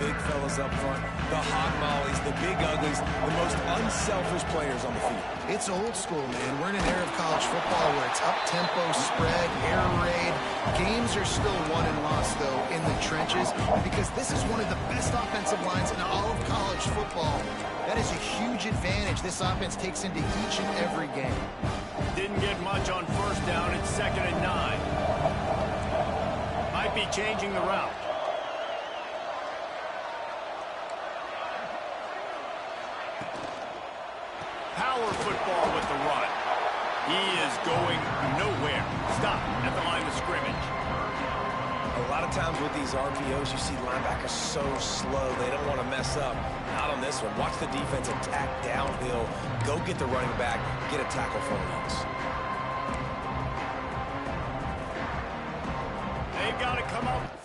big fellas up front, the hot mollies, the big uglies, the most unselfish players on the field. It's old school, man. We're in an era of college football where it's up-tempo, spread, air raid. Games are still won and lost, though, in the trenches. And because this is one of the best offensive lines in all of college football, that is a huge advantage this offense takes into each and every game. Didn't get much on first down. It's 2nd and 9. Might be changing the route. Power football with the run. He is going nowhere. Stop at the line of scrimmage. A lot of times with these RPOs, you see linebackers so slow, they don't want to mess up. Not on this one. Watch the defense attack downhill. Go get the running back. Get a tackle for a loss. They've got to come up.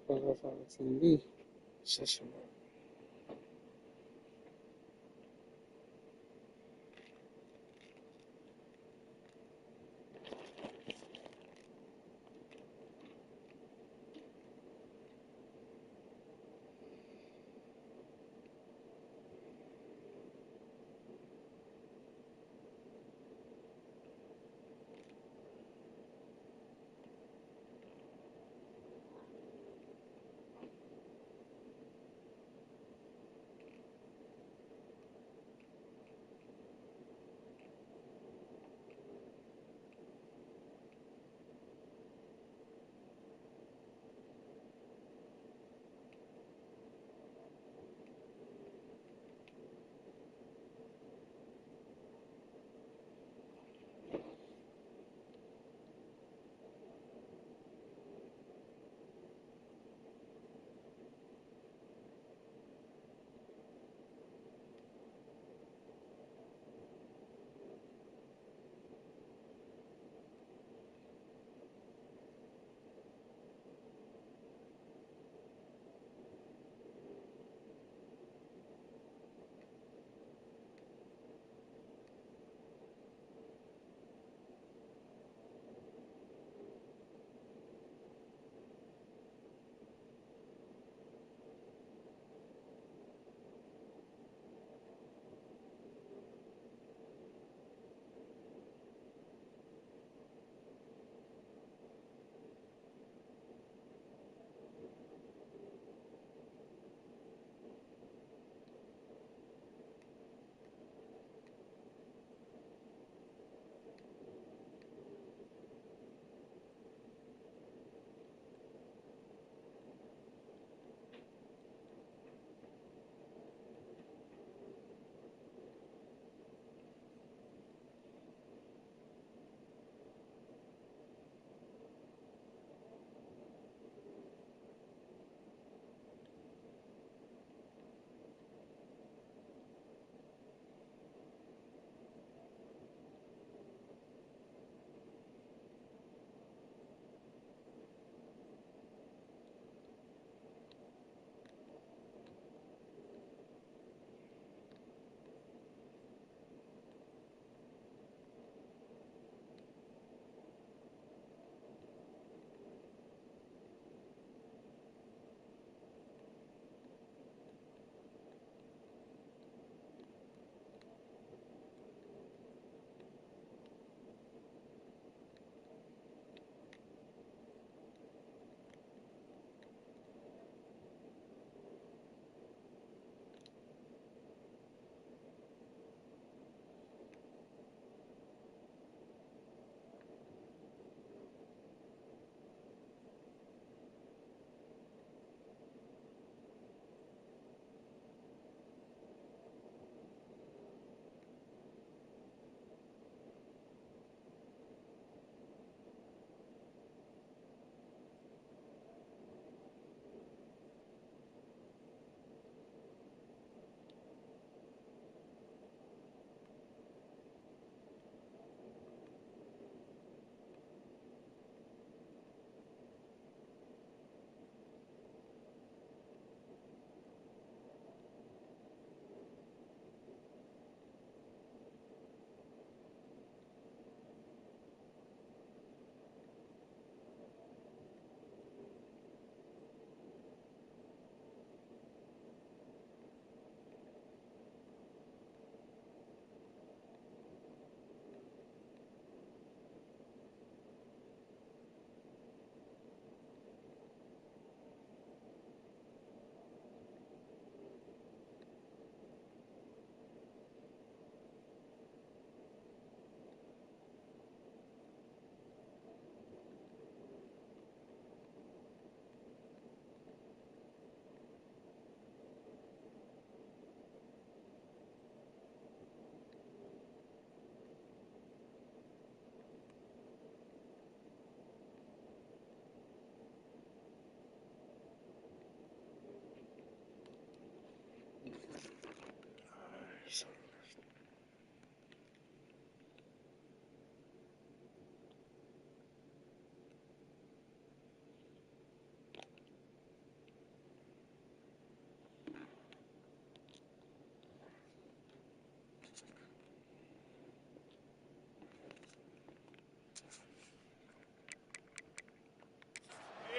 juego para defender esa semana.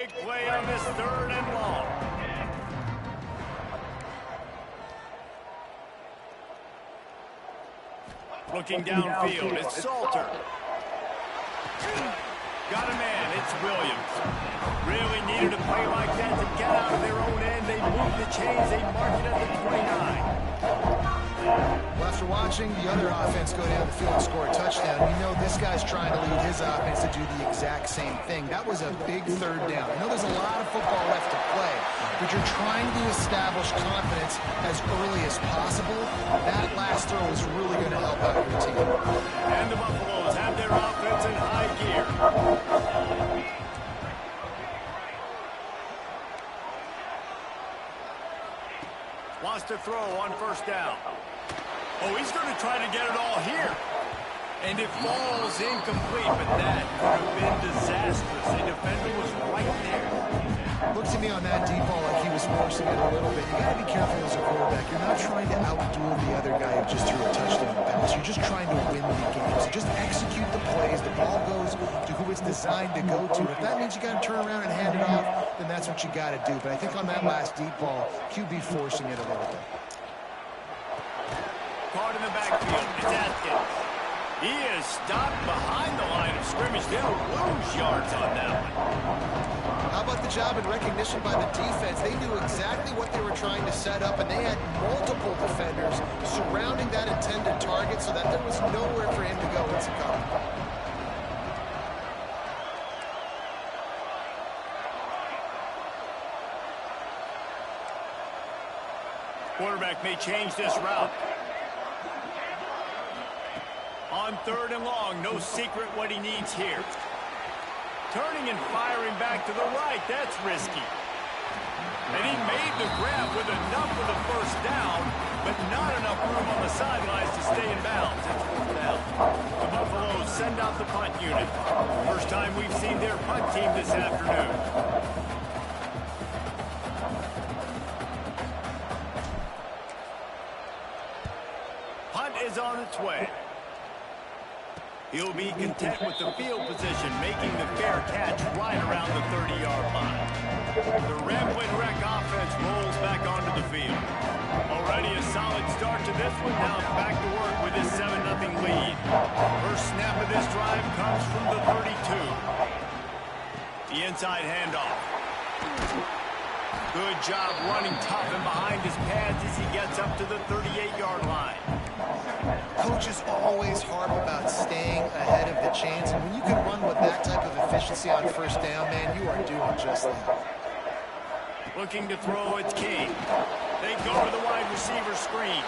Big play on this 3rd and long. Looking downfield, it's Salter. Got a man, it's Williams. Really needed a play like that to get out of their own end. They move the chains, they mark it at the 29. Well, after watching the other offense go down the field and score a touchdown, you know this guy's trying to lead his offense to do the exact same thing. That was a big 3rd down. I know there's a lot of football left to play, but you're trying to establish confidence as early as possible. That last throw is really going to help out your team. And the Buffaloes have their offense in high gear. Wants to throw on 1st down. Oh, he's going to try to get it all here. And it falls incomplete, but that could have been disastrous. The defender was right there. Looked to me on that deep ball like he was forcing it a little bit. You got to be careful as a quarterback. You're not trying to outduel the other guy who just threw a touchdown pass. You're just trying to win the game. So just execute the plays. The ball goes to who it's designed to go to. If that means you got to turn around and hand it off, then that's what you got to do. But I think on that last deep ball, QB forcing it a little bit. Caught in the backfield. It's Atkins. He is stopped behind the line of scrimmage. They'll lose yards on that one. How about the job and recognition by the defense? They knew exactly what they were trying to set up, and they had multiple defenders surrounding that intended target so that there was nowhere for him to go once he got it. Quarterback may change this route. On 3rd and long, no secret what he needs here. Turning and firing back to the right, that's risky. And he made the grab with enough for the 1st down, but not enough room on the sidelines to stay in bounds. It's 4th down. The Buffaloes send out the punt unit. First time we've seen their punt team this afternoon. Punt is on its way. He'll be content with the field position, making the fair catch right around the 30-yard line. The Ramblin' Wreck offense rolls back onto the field. Already a solid start to this one. Now back to work with his 7-0 lead. First snap of this drive comes from the 32. The inside handoff. Good job running tough and behind his pads as he gets up to the 38-yard line. Coaches always harp about staying ahead of the chains, and when you can run with that type of efficiency on 1st down, man, you are doing just that. Looking to throw, it's King. They go to the wide receiver screen.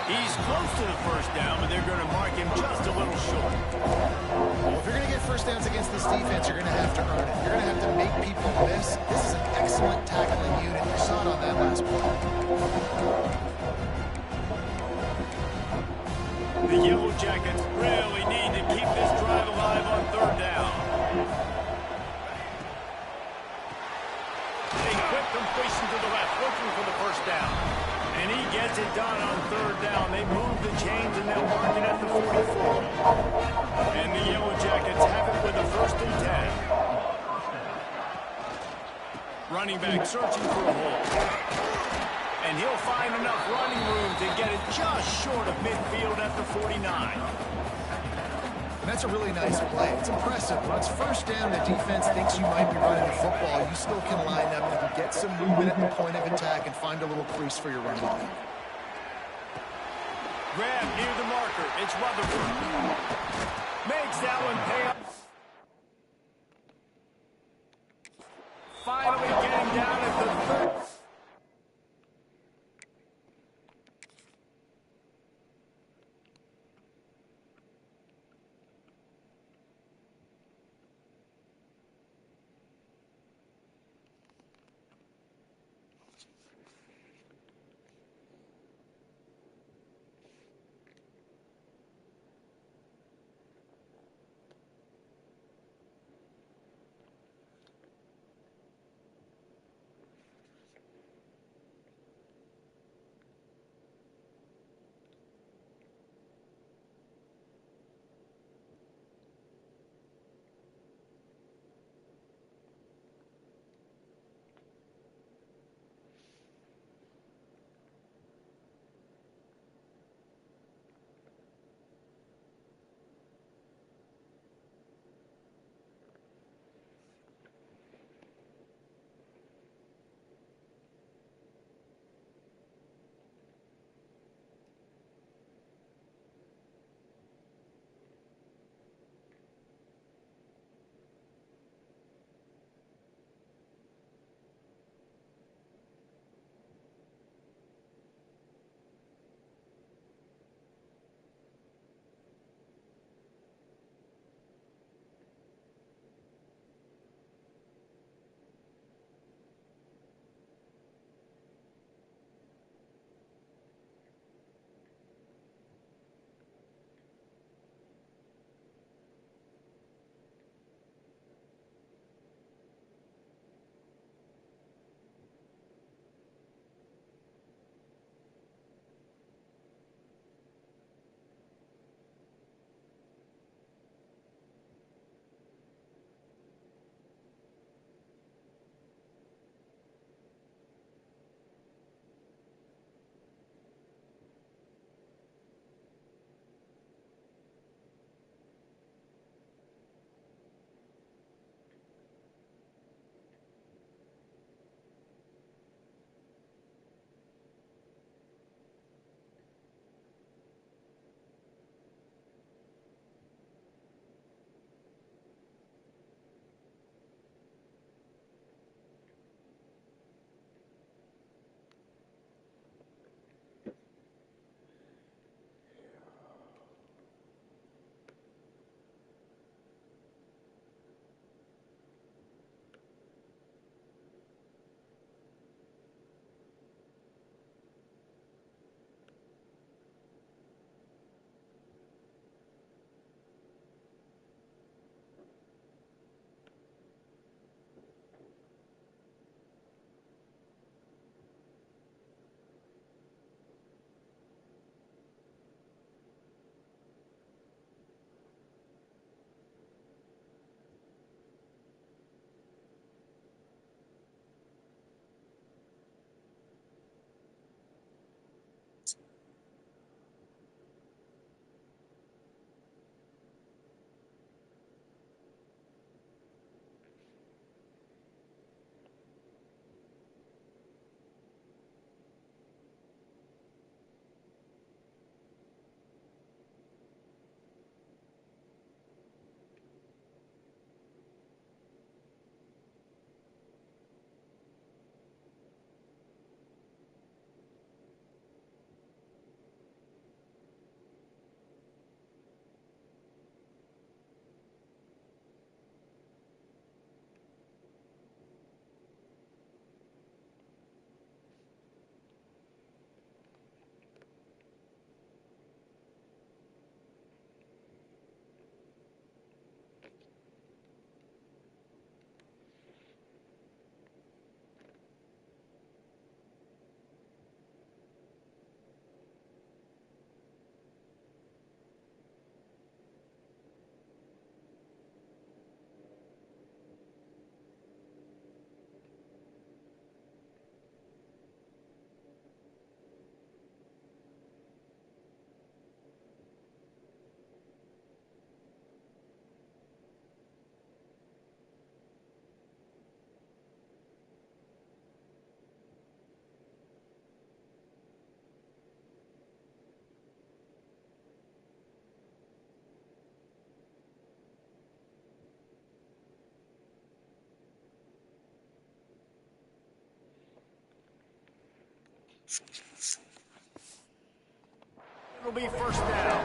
He's close to the 1st down, but they're going to mark him just a little short. Well, if you're going to get 1st downs against this defense, you're going to have to earn it. You're going to have to make people miss. This is an excellent tackling unit. You saw it on that last play. The Yellow Jackets really need to keep this drive alive on 3rd down. A quick completion to the left, looking for the 1st down. And he gets it done on 3rd down. They move the chains and they'll mark it at the 44. And the Yellow Jackets have it with a 1st and 10. Running back searching for a hole. And he'll find enough running room to get it just short of midfield at the 49. And that's a really nice play. It's impressive. When it's 1st down, the defense thinks you might be running the football. You still can line up and get some movement at the point of attack and find a little crease for your running back. Grab near the marker. It's Rutherford. Makes that one pay up. Finally getting down at the 3rd. It'll be first down.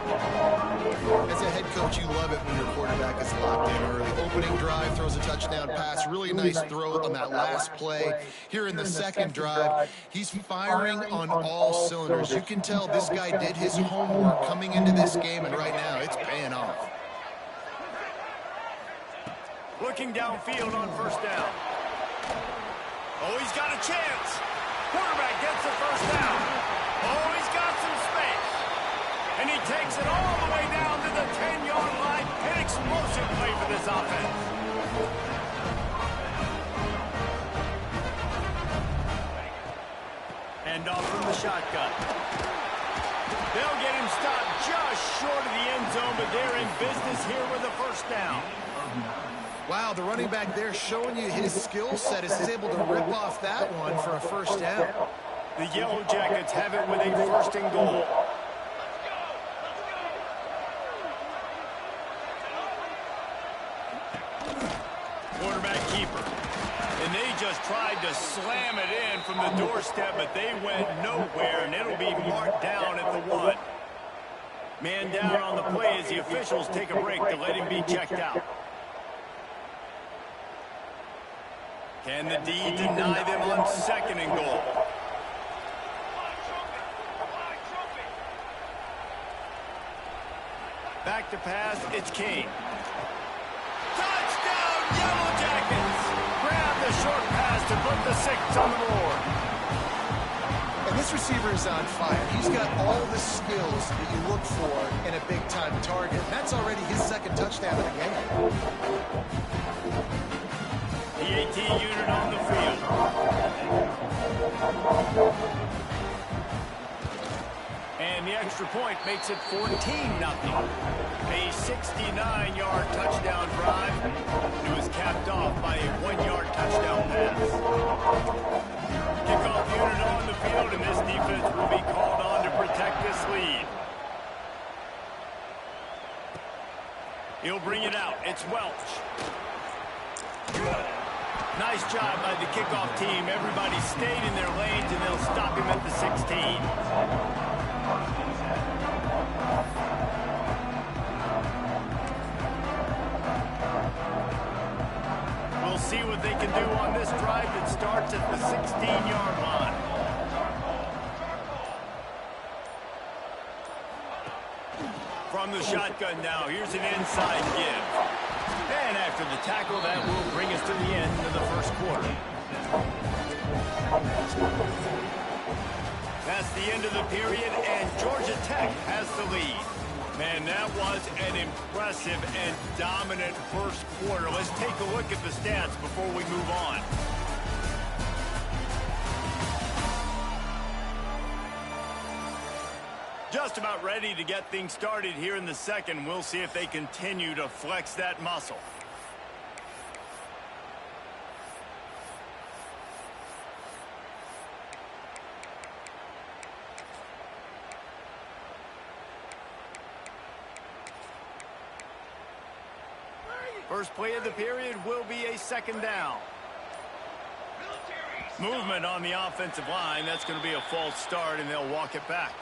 As a head coach, you love it when your quarterback is locked in early. Opening drive, throws a touchdown pass. Really nice throw on that last play. Here in the second drive, he's firing on all cylinders. You can tell this guy did his homework coming into this game, and right now it's paying off. Looking downfield on first down. Oh, he's got a chance. Quarterback gets the first down. Oh, he's got some space. And he takes it all the way down to the 10-yard line. An explosive play for this offense. And off from the shotgun. They'll get him stopped just short of the end zone, but they're in business here with a first down. Wow, the running back there showing you his skill set is able to rip off that one for a first down. The Yellow Jackets have it with a first and goal. Quarterback keeper. And they just tried to slam it in from the doorstep, but they went nowhere, and it'll be marked down at the 1. Man down on the play as the officials take a break to let him be checked out. Can the D deny them on second and goal? Back to pass, it's Kane. Touchdown, Yellow Jackets! Grab the short pass to put the 6 on the board. And this receiver is on fire. He's got all the skills that you look for in a big-time target. That's already his second touchdown of the game. PAT unit on the field. And the extra point makes it 14-0. A 69-yard touchdown drive. It was capped off by a 1-yard touchdown pass. Kickoff unit on the field, and this defense will be called on to protect this lead. He'll bring it out. It's Welch. Nice job by the kickoff team. Everybody stayed in their lanes, and they'll stop him at the 16. We'll see what they can do on this drive that starts at the 16-yard line. From the shotgun now, here's an inside give. And after the tackle, that will bring us to the end of the first quarter. That's the end of the period, and Georgia Tech has the lead. Man, that was an impressive and dominant first quarter. Let's take a look at the stats before we move on. Just about ready to get things started here in the second. We'll see if they continue to flex that muscle. First play of the period will be a second down. Movement on the offensive line. That's going to be a false start, and they'll walk it back.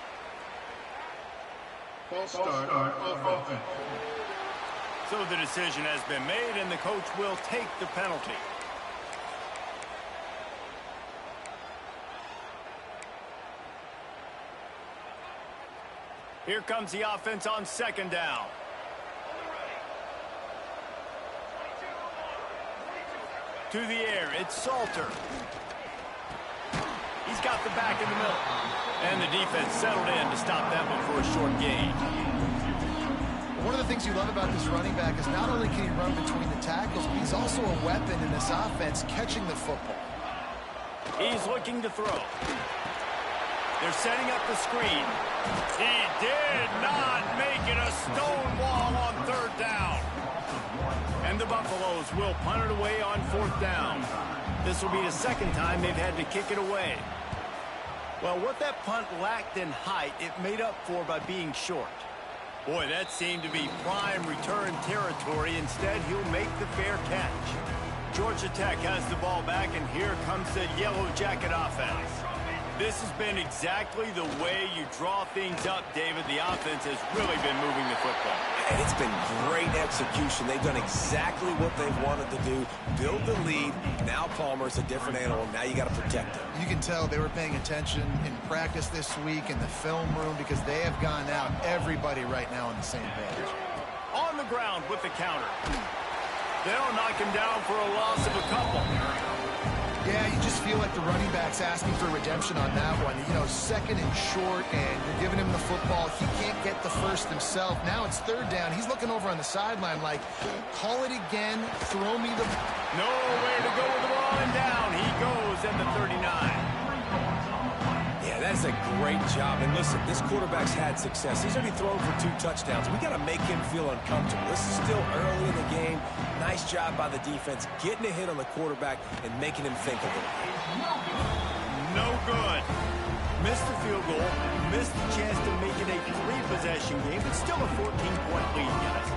False start of offense. So the decision has been made, and the coach will take the penalty. Here comes the offense on second down. To the air, it's Salter. He's got the back in the middle. And the defense settled in to stop that one for a short gain. One of the things you love about this running back is not only can he run between the tackles, but he's also a weapon in this offense catching the football. He's looking to throw. They're setting up the screen. He did not make it a stone wall on third down. And the Buffaloes will punt it away on fourth down. This will be the second time they've had to kick it away. Well, what that punt lacked in height, it made up for by being short. Boy, that seemed to be prime return territory. Instead, he'll make the fair catch. Georgia Tech has the ball back, and here comes the Yellow Jacket offense. This has been exactly the way you draw things up, David. The offense has really been moving the football. And it's been great execution. They've done exactly what they've wanted to do. Build the lead. Now Palmer's a different animal. Now you got to protect him. You can tell they were paying attention in practice this week in the film room because they have gone out, everybody right now on the same page. On the ground with the counter. They'll knock him down for a loss of a couple. Yeah, you just feel like the running back's asking for redemption on that one. You know, second and short, and you're giving him the football. He can't get the first himself. Now it's third down. He's looking over on the sideline like, call it again, throw me the... Nowhere to go with the ball, and down he goes at the 39. Yeah, that's a great job. And listen, this quarterback's had success. He's already thrown for 2 touchdowns. We got to make him feel uncomfortable. This is still early in the game. Nice job by the defense, getting a hit on the quarterback and making him think a little bit. No good. Missed the field goal, missed the chance to make it a 3-possession game, but still a 14-point lead, guys.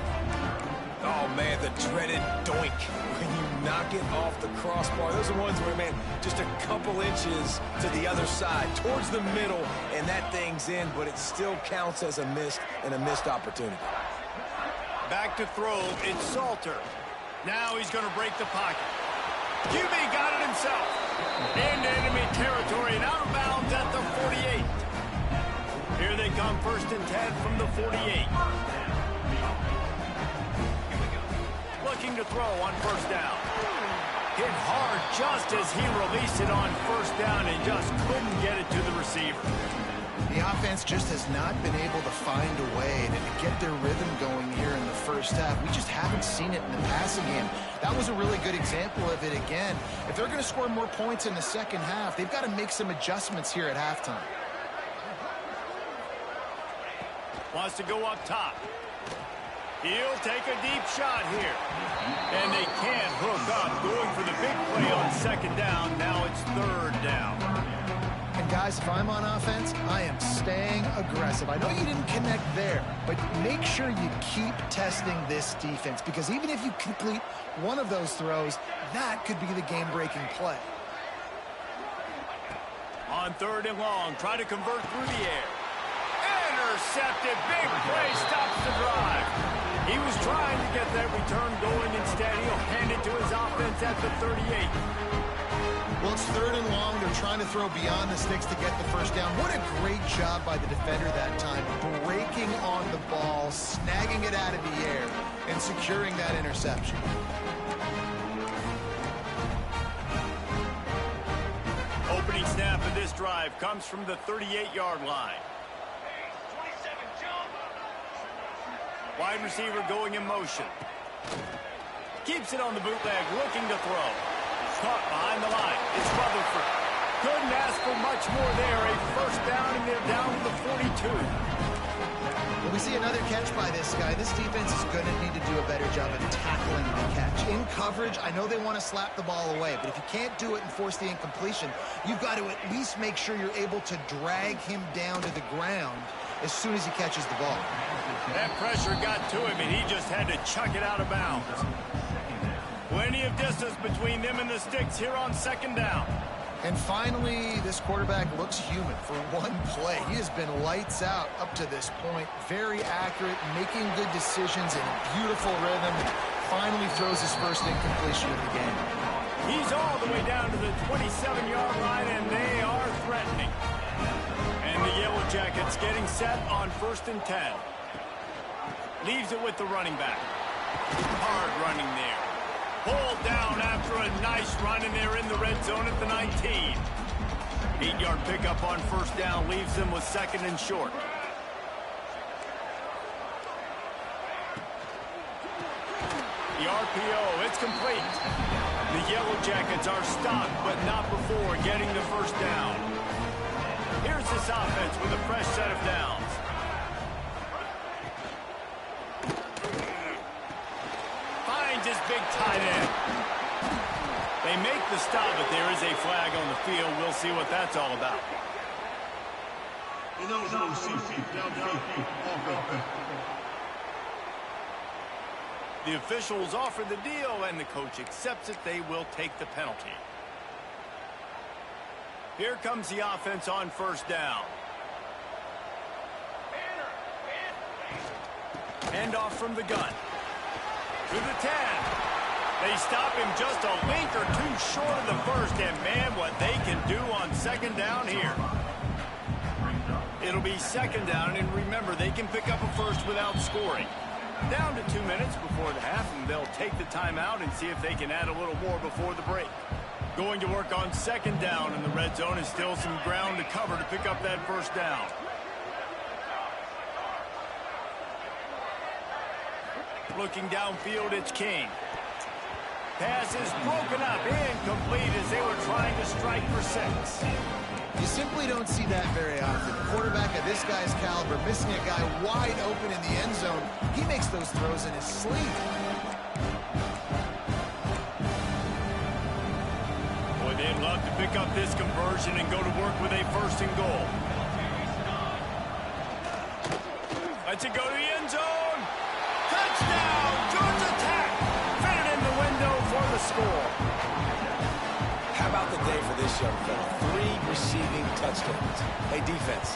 Oh, man, the dreaded doink. When you knock it off the crossbar, those are ones where, man, just a couple inches to the other side, towards the middle, and that thing's in, but it still counts as a missed opportunity. Back to throw, it's Salter. Now he's going to break the pocket. QB got it himself. Into enemy territory and out of bounds at the 48. Here they come, 1st and 10 from the 48. Looking to throw on 1st down. Hit hard just as he released it on 1st down and just couldn't get it to the receiver. The offense just has not been able to find a way to get their rhythm going here in the first half. We just haven't seen it in the passing game. That was a really good example of it again. If they're going to score more points in the second half, they've got to make some adjustments here at halftime. Wants to go up top. He'll take a deep shot here. And they can't hook up. Going for the big play on 2nd down. Now it's 3rd down. And guys, if I'm on offense, I am staying aggressive. I know you didn't connect there, but make sure you keep testing this defense, because even if you complete one of those throws, that could be the game-breaking play. On 3rd and long, try to convert through the air. Intercepted, big play, stops the drive. He was trying to get that return going. Instead, he'll hand it to his offense at the 38. Well, it's 3rd and long. They're trying to throw beyond the sticks to get the 1st down. What a great job by the defender that time, breaking on the ball, snagging it out of the air, and securing that interception. Opening snap of this drive comes from the 38-yard line. Wide receiver going in motion. Keeps it on the bootleg, looking to throw. Caught behind the line. It's Rutherford. Couldn't ask for much more there. A 1st down, and they're down to the 42. Well, we see another catch by this guy. This defense is going to need to do a better job of tackling the catch. In coverage, I know they want to slap the ball away, but if you can't do it and force the incompletion, you've got to at least make sure you're able to drag him down to the ground as soon as he catches the ball. That pressure got to him, and he just had to chuck it out of bounds. Plenty of distance between them and the sticks here on 2nd down. And finally, this quarterback looks human for one play. He has been lights out up to this point. Very accurate, making good decisions in beautiful rhythm. Finally throws his 1st incompletion of the game. He's all the way down to the 27-yard line, and they are threatening. And the Yellow Jackets getting set on 1st and 10. Leaves it with the running back. Hard running there. Pulled down after a nice run, and they're in the red zone at the 19. 8-yard pickup on 1st down leaves them with 2nd and short. The RPO, it's complete. The Yellow Jackets are stopped, but not before getting the 1st down. Here's this offense with a fresh set of downs. Finds his big tight end. They make the stop, but there is a flag on the field. We'll see what that's all about. The officials offer the deal, and the coach accepts it. They will take the penalty. Here comes the offense on first down. Hand off from the gun. To the 10. They stop him just a link or two short of the first, and man, what they can do on second down here. It'll be second down, and remember, they can pick up a first without scoring. Down to 2 minutes before the half, and they'll take the timeout and see if they can add a little more before the break. Going to work on second down in the red zone, and still some ground to cover to pick up that first down. Looking downfield, it's King. Pass is broken up, incomplete as they were trying to strike for 6. You simply don't see that very often. A quarterback of this guy's caliber missing a guy wide open in the end zone. He makes those throws in his sleep. Boy, they'd love to pick up this conversion and go to work with a first and goal. Let's it go to the end zone. Touchdown! Georgia Tech! Fitted in the window for the score. How about the day for this young fella? 3 receiving touchdowns. Hey, defense,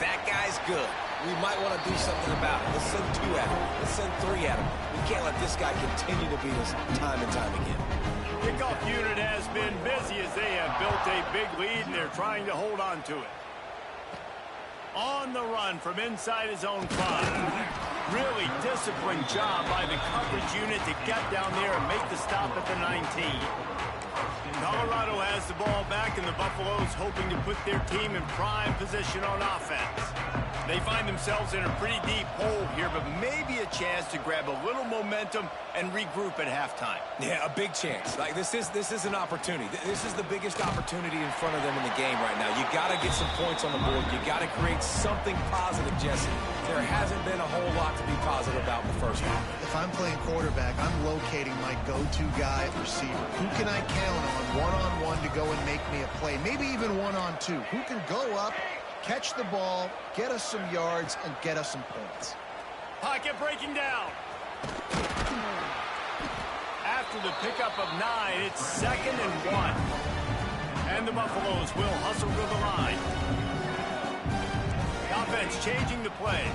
that guy's good. We might want to do something about it. Let's send 2 at him. Let's send 3 at him. We can't let this guy continue to beat us time and time again. Kickoff unit has been busy as they have built a big lead, and they're trying to hold on to it. On the run from inside his own 5. Really disciplined job by the coverage unit to get down there and make the stop at the 19. Colorado has the ball back, and the Buffaloes hoping to put their team in prime position on offense. They find themselves in a pretty deep hole here, but maybe a chance to grab a little momentum and regroup at halftime. Yeah, a big chance. Like this is an opportunity. This is the biggest opportunity in front of them in the game right now. You got to get some points on the board. You got to create something positive, Jesse. There hasn't been a whole lot to be positive about in the first half. If I'm playing quarterback, I'm locating my go-to guy at receiver. Who can I count on one-on-one to go and make me a play? Maybe even one-on-two. Who can go up, catch the ball, get us some yards, and get us some points? Pocket breaking down. After the pickup of 9, it's 2nd and 1. And the Buffaloes will hustle to the line. The offense changing the play.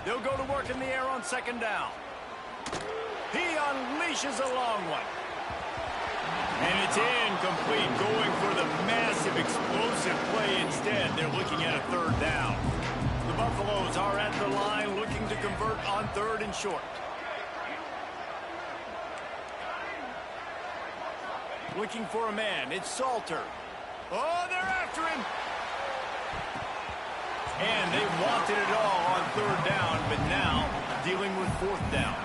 They'll go to work in the air on second down. He unleashes a long one. And it's incomplete, going for the massive explosive play instead. They're looking at a 3rd down. The Buffaloes are at the line looking to convert on 3rd and short. Looking for a man. It's Salter. Oh, they're after him. And they wanted it all on 3rd down, but now dealing with 4th down.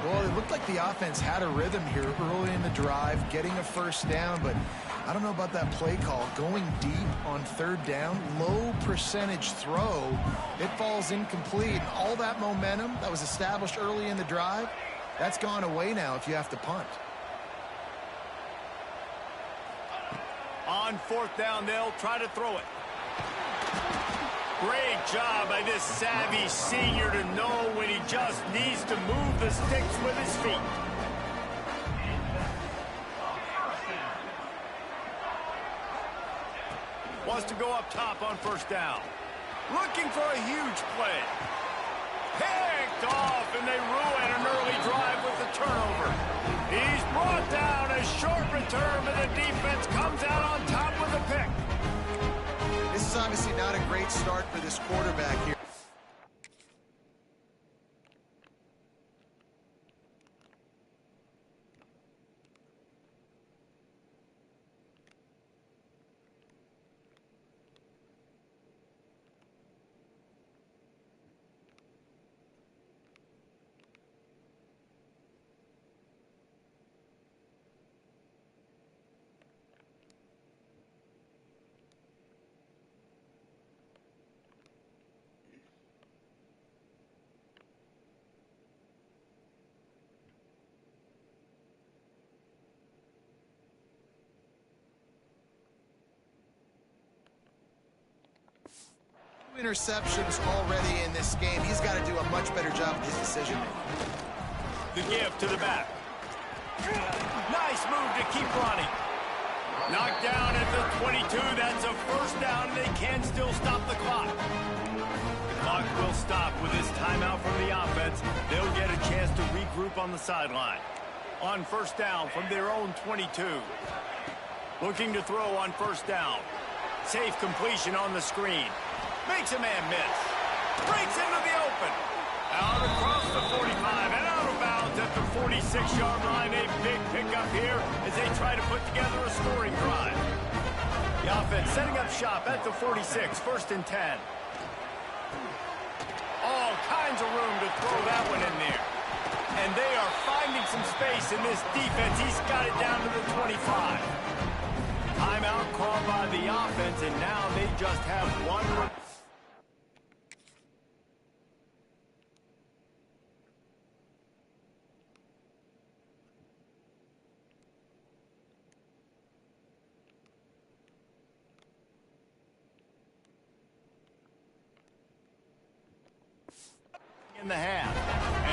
Well, it looked like the offense had a rhythm here early in the drive, getting a first down, but I don't know about that play call. Going deep on 3rd down, low percentage throw, it falls incomplete. And all that momentum that was established early in the drive, that's gone away now if you have to punt. On 4th down, they'll try to throw it. Great job by this savvy senior to know when he just needs to move the sticks with his feet. Wants to go up top on 1st down. Looking for a huge play. Picked off, and they ruin an early drive with the turnover. He's brought down, a short return, but the defense comes out on top with a pick. This is obviously not a great start for this quarterback here. Interceptions already in this game. He's got to do a much better job with his decision making. The give to the back. Nice move to keep running. Knocked down at the 22. That's a first down, and they can still stop the clock. The clock will stop with this timeout from the offense. They'll get a chance to regroup on the sideline. On first down from their own 22. Looking to throw on first down. Safe completion on the screen. Makes a man miss. Breaks into the open. Out across the 45 and out of bounds at the 46-yard line. A big pickup here as they try to put together a scoring drive. The offense setting up shop at the 46, 1st and 10. All kinds of room to throw that one in there. And they are finding some space in this defense. He's got it down to the 25. Timeout called by the offense, and now they just have one. In the half.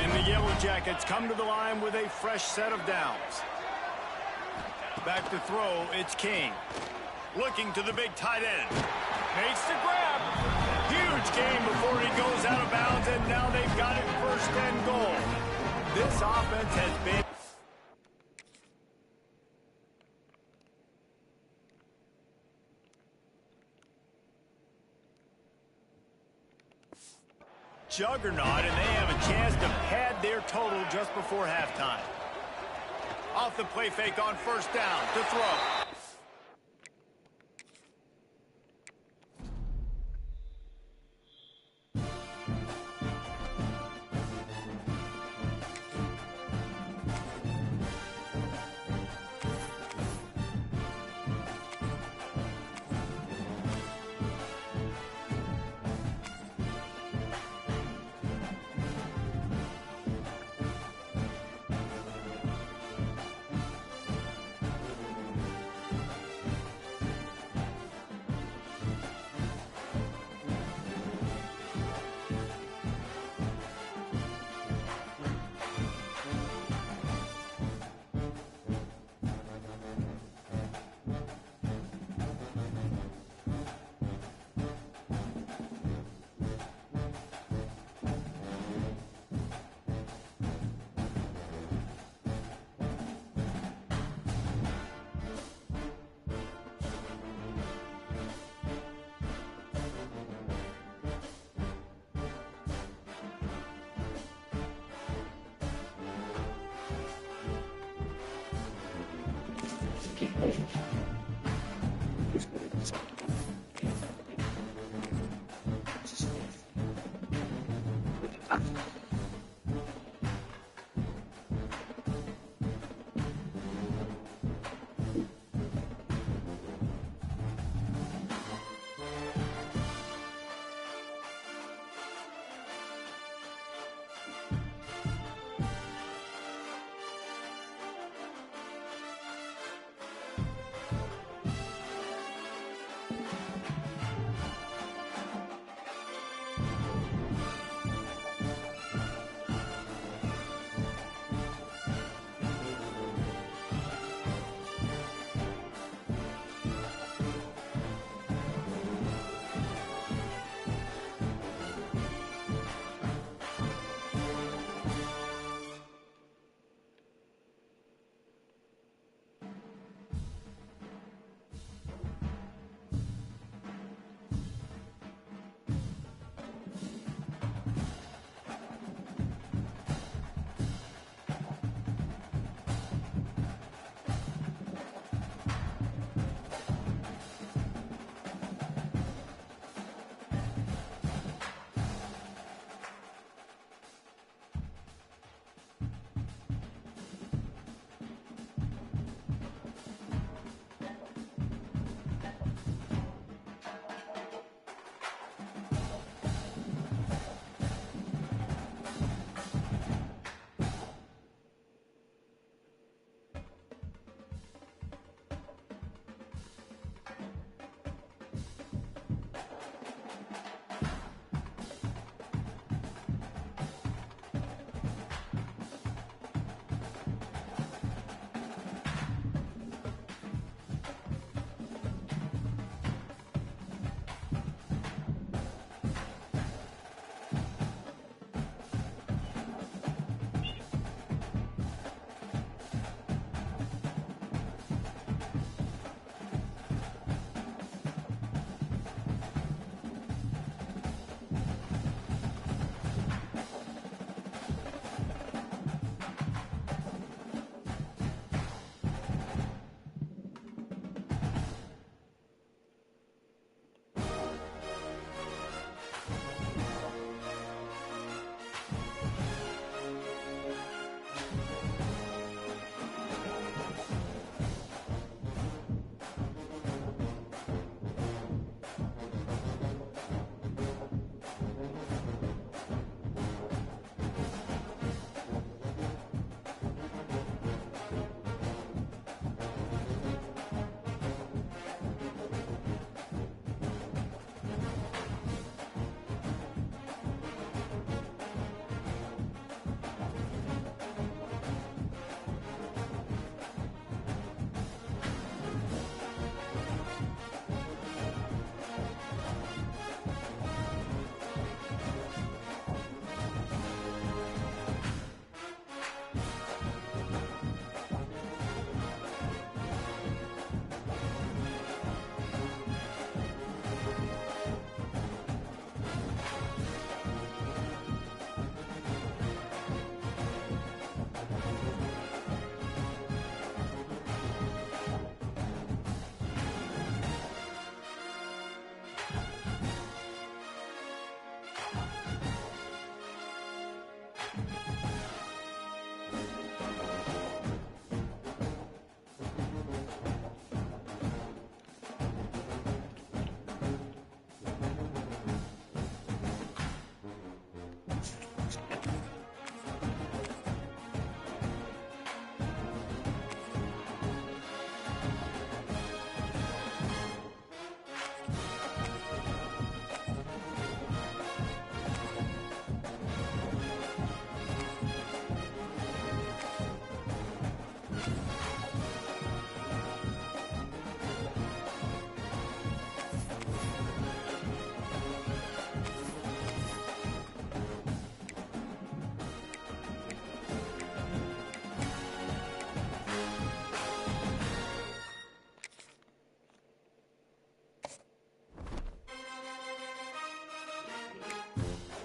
And the Yellow Jackets come to the line with a fresh set of downs. Back to throw, it's King. Looking to the big tight end. Makes the grab. Huge gain before he goes out of bounds, and now they've got it 1st and goal. This offense has been... juggernaut, and they have a chance to pad their total just before halftime. Off the play fake on first down to throw.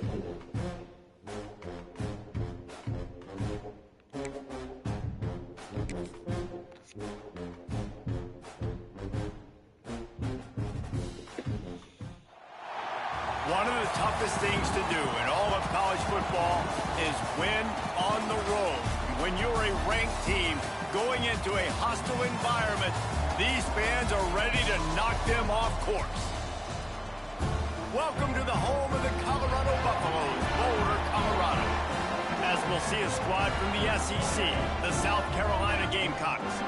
One of the toughest things to do in all of college football is win on the road. When you're a ranked team going into a hostile environment, these fans are ready to knock them off course. Welcome to the home of the Colorado Buffaloes, Boulder, Colorado. As we'll see a squad from the SEC, the South Carolina Gamecocks,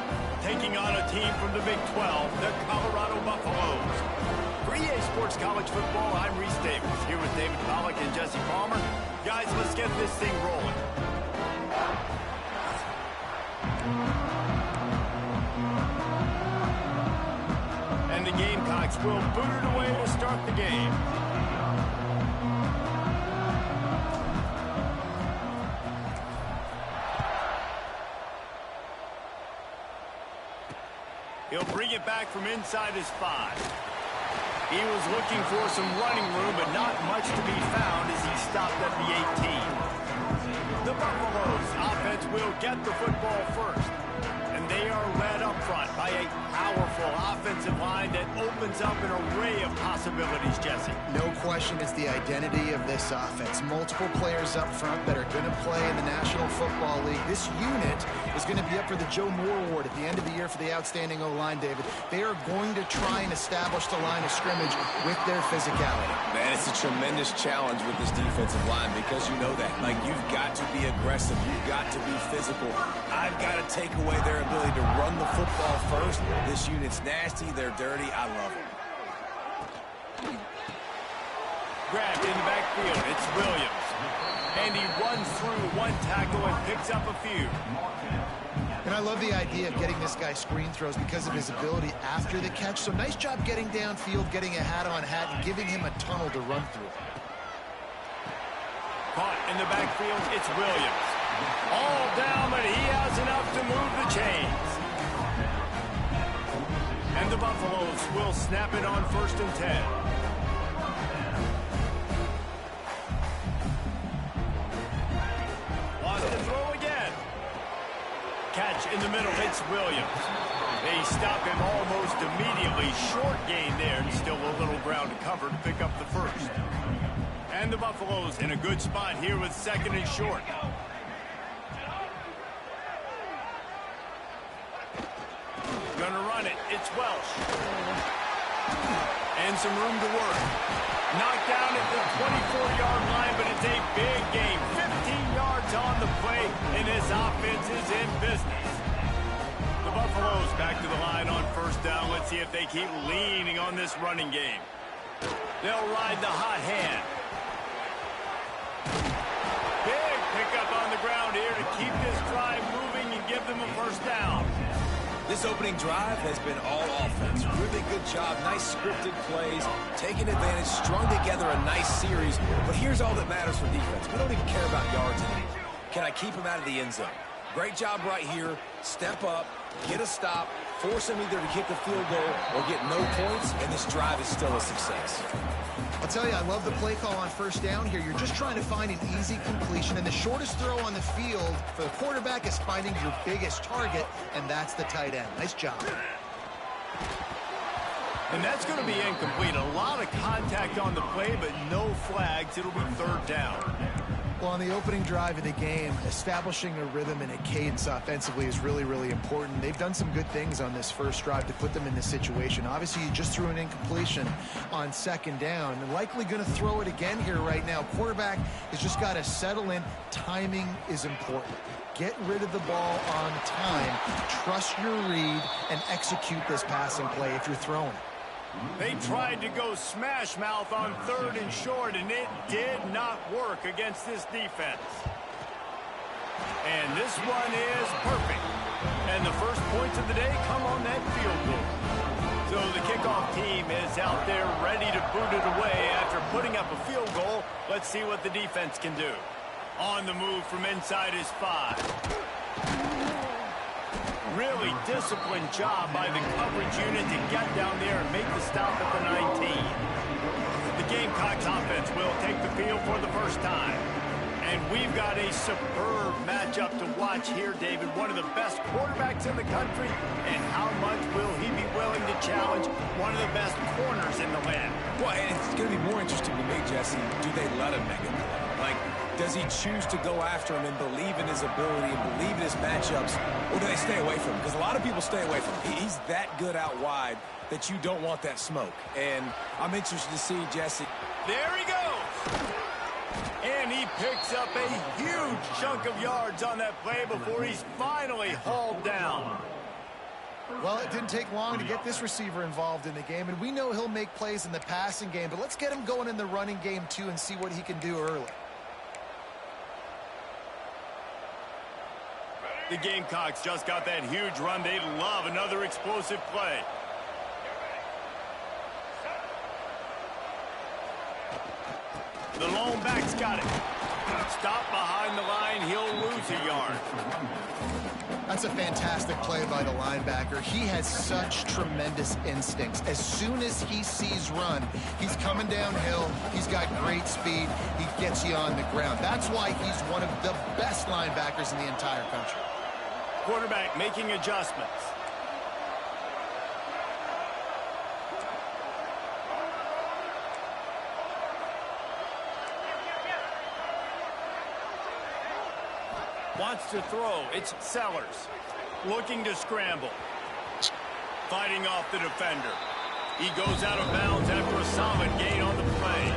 taking on a team from the Big 12, the Colorado Buffaloes. For EA Sports College Football, I'm Reese Davis, here with David Pollack and Jesse Palmer. Guys, let's get this thing rolling. And the Gamecocks will boot it away to start the game. He'll bring it back from inside his 5. He was looking for some running room, but not much to be found as he stopped at the 18. The Buffaloes offense will get the football first, and they are led up front by a powerful offensive line that opens up an array of possibilities, Jesse. No question it's the identity of this offense. Multiple players up front that are going to play in the National Football League. This unit is going to be up for the Joe Moore Award at the end of the year for the outstanding O-line, David. They are going to try and establish the line of scrimmage with their physicality. Man, it's a tremendous challenge with this defensive line because you know that. Like, you've got to be aggressive. You've got to be physical. I've got to take away their ability to run the football first. This unit's nasty. They're dirty. I love them. Grabbed in the backfield. It's Williams. And he runs through one tackle and picks up a few. And I love the idea of getting this guy screen throws because of his ability after the catch. So nice job getting downfield, getting a hat-on-hat, and giving him a tunnel to run through. Caught in the backfield, it's Williams. All down, but he has enough to move the chains. And the Buffaloes will snap it on 1st and 10. Lost the throw again. Catch in the middle, it's Williams. They stop him almost immediately. Short gain there, and still a little ground to cover to pick up the first. And the Buffaloes in a good spot here with 2nd and short. Gonna run it, it's Welsh. And some room to work. Knocked down at the 24-yard line, but it's a big game. 15 yards on the play, and this offense is in business. The Buffaloes back to the line on 1st down. Let's see if they keep leaning on this running game. They'll ride the hot hand. Big pickup on the ground here to keep this drive moving and give them a 1st down. This opening drive has been all offense. Really good job. Nice scripted plays. Taking advantage. Strung together a nice series. But here's all that matters for defense. We don't even care about yards anymore. Can I keep him out of the end zone? Great job right here. Step up. Get a stop. Force him either to kick a field goal or get no points. And this drive is still a success. I'll tell you, I love the play call on 1st down here. You're just trying to find an easy completion, and the shortest throw on the field for the quarterback is finding your biggest target, and that's the tight end. Nice job. And that's going to be incomplete. A lot of contact on the play, but no flags. It'll be 3rd down. Well, on the opening drive of the game, establishing a rhythm and a cadence offensively is really, really important. They've done some good things on this first drive to put them in this situation. Obviously, you just threw an incompletion on 2nd down. And likely going to throw it again here right now. Quarterback has just got to settle in. Timing is important. Get rid of the ball on time. Trust your read and execute this passing play if you're throwing it. They tried to go smash mouth on 3rd and short, and it did not work against this defense. And this one is perfect. And the first points of the day come on that field goal. So the kickoff team is out there ready to boot it away after putting up a field goal. Let's see what the defense can do. On the move from inside his 5. Really disciplined job by the coverage unit to get down there and make the stop at the 19. The Gamecocks offense will take the field for the first time. And we've got a superb matchup to watch here, David. One of the best quarterbacks in the country. And how much will he be willing to challenge one of the best corners in the land? Well, and it's going to be more interesting to me, Jesse. Do they let him make it? Like, does he choose to go after him and believe in his ability and believe in his matchups, or do they stay away from him? Because a lot of people stay away from him. He's that good out wide that you don't want that smoke. And I'm interested to see, Jesse. There he goes. And he picks up a huge chunk of yards on that play before he's finally hauled down. Well, it didn't take long to get this receiver involved in the game, and we know he'll make plays in the passing game, but let's get him going in the running game too and see what he can do early. The Gamecocks just got that huge run. They love another explosive play. The lone back's got it. Stop behind the line. He'll lose a yard. That's a fantastic play by the linebacker. He has such tremendous instincts. As soon as he sees run, he's coming downhill. He's got great speed. He gets you on the ground. That's why he's one of the best linebackers in the entire country. Quarterback making adjustments. Wants to throw. It's Sellers. Looking to scramble. Fighting off the defender. He goes out of bounds after a solid gain on the play.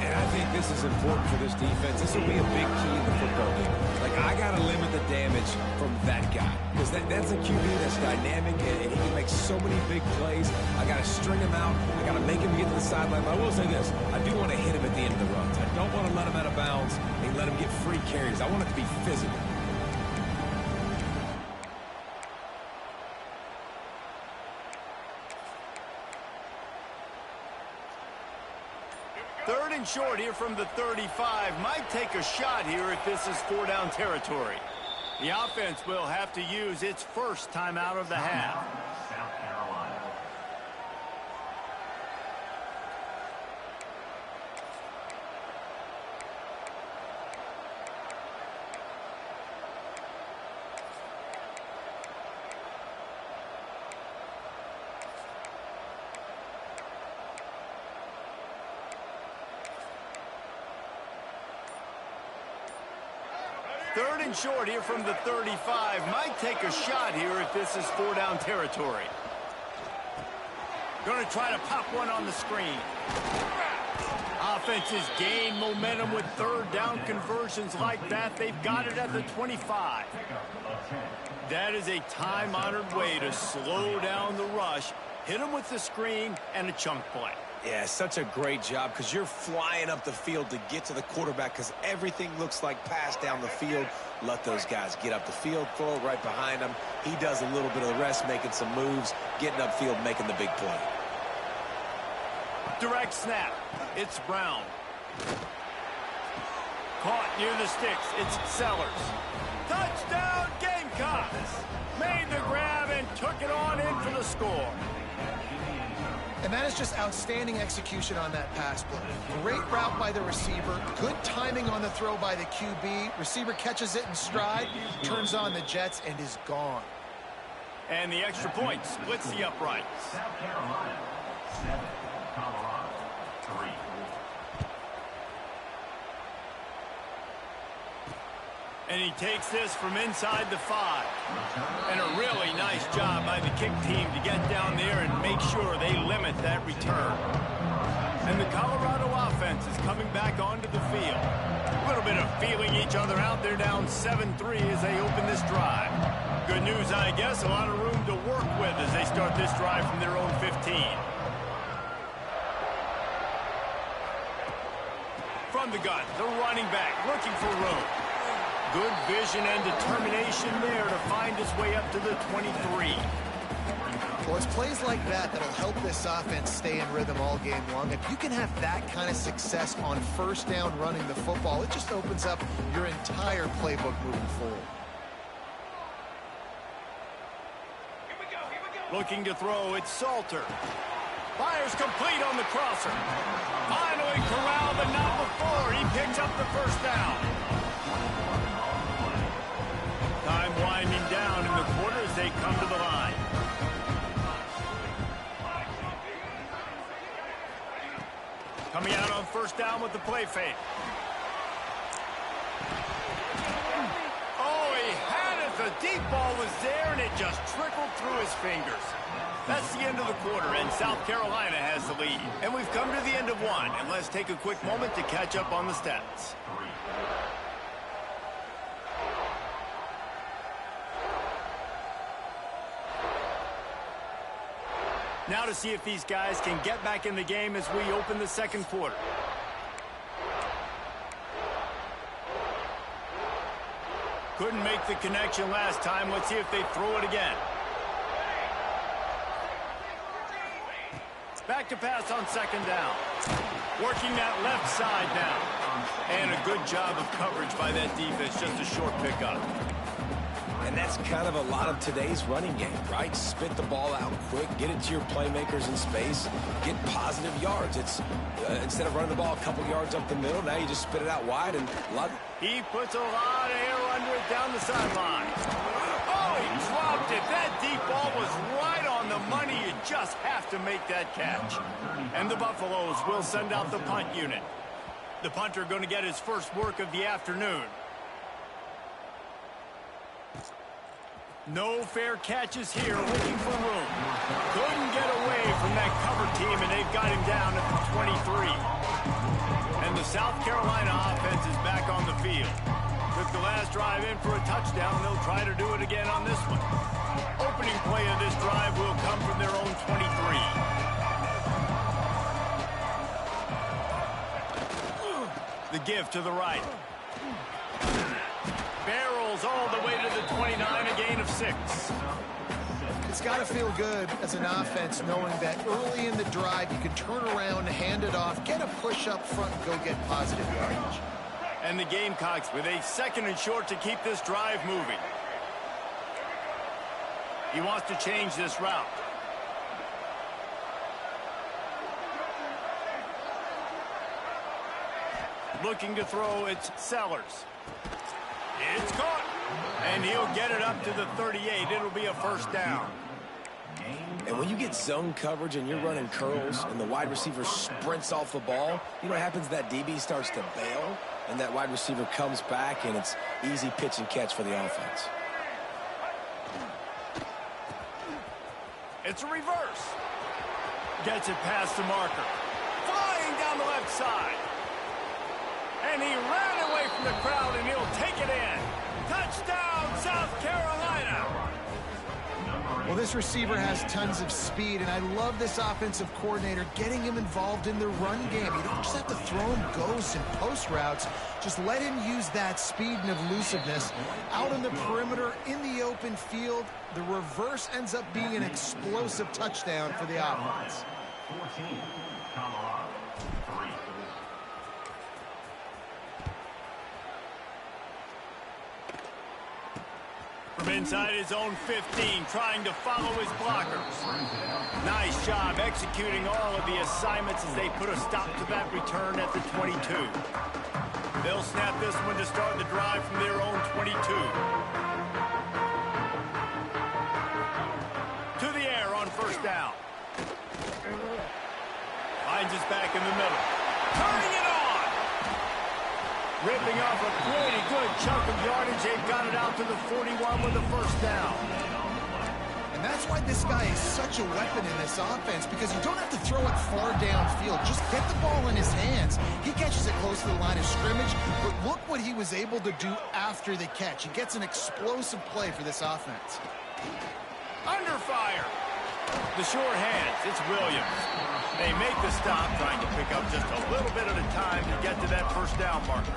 And I think this is important for this defense. This will be a big key in the football game. Like, I got to limit the damage from that guy. Because that's a QB that's dynamic, and he can make so many big plays. I got to string him out. I got to make him get to the sideline. But I will say this. I do want to hit him at the end of the runs. I don't want to let him out of bounds and let him get free carries. I want it to be physical. Third and short here from the 35. Might take a shot here if this is 4-down territory. The offense will have to use its first timeout of the half. South Carolina. Third and short here from the 35. Might take a shot here if this is 4-down territory. Going to try to pop one on the screen. Offenses gain momentum with third down conversions like that. They've got it at the 25. That is a time-honored way to slow down the rush, hit them with the screen, and a chunk play. Yeah, such a great job because you're flying up the field to get to the quarterback because everything looks like pass down the field. Let those guys get up the field, throw it right behind him. He does a little bit of the rest, making some moves, getting upfield, making the big play. Direct snap. It's Brown. Caught near the sticks. It's Sellers. Touchdown Gamecocks. Made the grab and took it on in for the score. And that is just outstanding execution on that pass play. Great route by the receiver. Good timing on the throw by the QB. Receiver catches it in stride, turns on the jets, and is gone. And the extra point splits the uprights. South Carolina, 7. Colorado, 3. And he takes this from inside the 5. And a really nice job by the kick team to get down there and make sure they limit that return. And the Colorado offense is coming back onto the field. A little bit of feeling each other out. They're down 7-3 as they open this drive. Good news, I guess, a lot of room to work with as they start this drive from their own 15. From the gun, the running back looking for room. Good vision and determination there to find his way up to the 23. Well, it's plays like that that'll help this offense stay in rhythm all game long. If you can have that kind of success on first down running the football, it just opens up your entire playbook moving forward. Looking to throw, it's Salter. Fires complete on the crosser. Finally corralled, but not before. He picks up the first down. Time winding down in the quarter as they come to the line. Coming out on first down with the play fake. Oh, he had it. The deep ball was there, and it just trickled through his fingers. That's the end of the quarter, and South Carolina has the lead. And we've come to the end of one, and let's take a quick moment to catch up on the stats. Now to see if these guys can get back in the game as we open the second quarter. Couldn't make the connection last time. Let's see if they throw it again. Back to pass on second down. Working that left side now. And a good job of coverage by that defense. Just a short pickup. And that's kind of a lot of today's running game, right? Spit the ball out quick, get it to your playmakers in space, get positive yards. It's instead of running the ball a couple yards up the middle, now you just spit it out wide and a lot. He puts a lot of air under it down the sideline. Oh, he dropped it. That deep ball was right on the money. You just have to make that catch. And the Buffaloes will send out the punt unit. The punter going to get his first work of the afternoon. No fair catches here, looking for room. Couldn't get away from that cover team, and they've got him down at the 23. And the South Carolina offense is back on the field. Took the last drive in for a touchdown. They'll try to do it again on this one. Opening play of this drive will come from their own 23. The give to the right. Barrels all the way to the 29, a gain of 6. It's got to feel good as an offense knowing that early in the drive you can turn around, hand it off, get a push up front, and go get positive yardage. And the Gamecocks with a second and short to keep this drive moving. He wants to change this route. Looking to throw, it's Sellers. It's caught. And he'll get it up to the 38. It'll be a first down. And when you get zone coverage and you're running curls and the wide receiver sprints off the ball, you know what happens? That DB starts to bail, and that wide receiver comes back, and it's easy pitch and catch for the offense. It's a reverse. Gets it past the marker. Flying down the left side. And he ran away from the crowd, and he'll take it in. Touchdown, South Carolina. Well, this receiver has tons of speed, and I love this offensive coordinator getting him involved in the run game. You don't just have to throw him ghosts and post routes. Just let him use that speed and elusiveness. Out on the perimeter, in the open field, the reverse ends up being an explosive touchdown for the offense. 14, Colorado, 3. From inside his own 15, trying to follow his blockers. Nice job executing all of the assignments as they put a stop to that return at the 22. They'll snap this one to start the drive from their own 22. To the air on first down. Finds us back in the middle. Turning it on! Ripping off a pretty good chunk of yardage. They've got it out to the 41 with the first down. And that's why this guy is such a weapon in this offense, because you don't have to throw it far downfield. Just get the ball in his hands. He catches it close to the line of scrimmage, but look what he was able to do after the catch. He gets an explosive play for this offense. Under fire. The short hands, it's Williams. They make the stop, trying to pick up just a little bit at a time to get to that first down marker.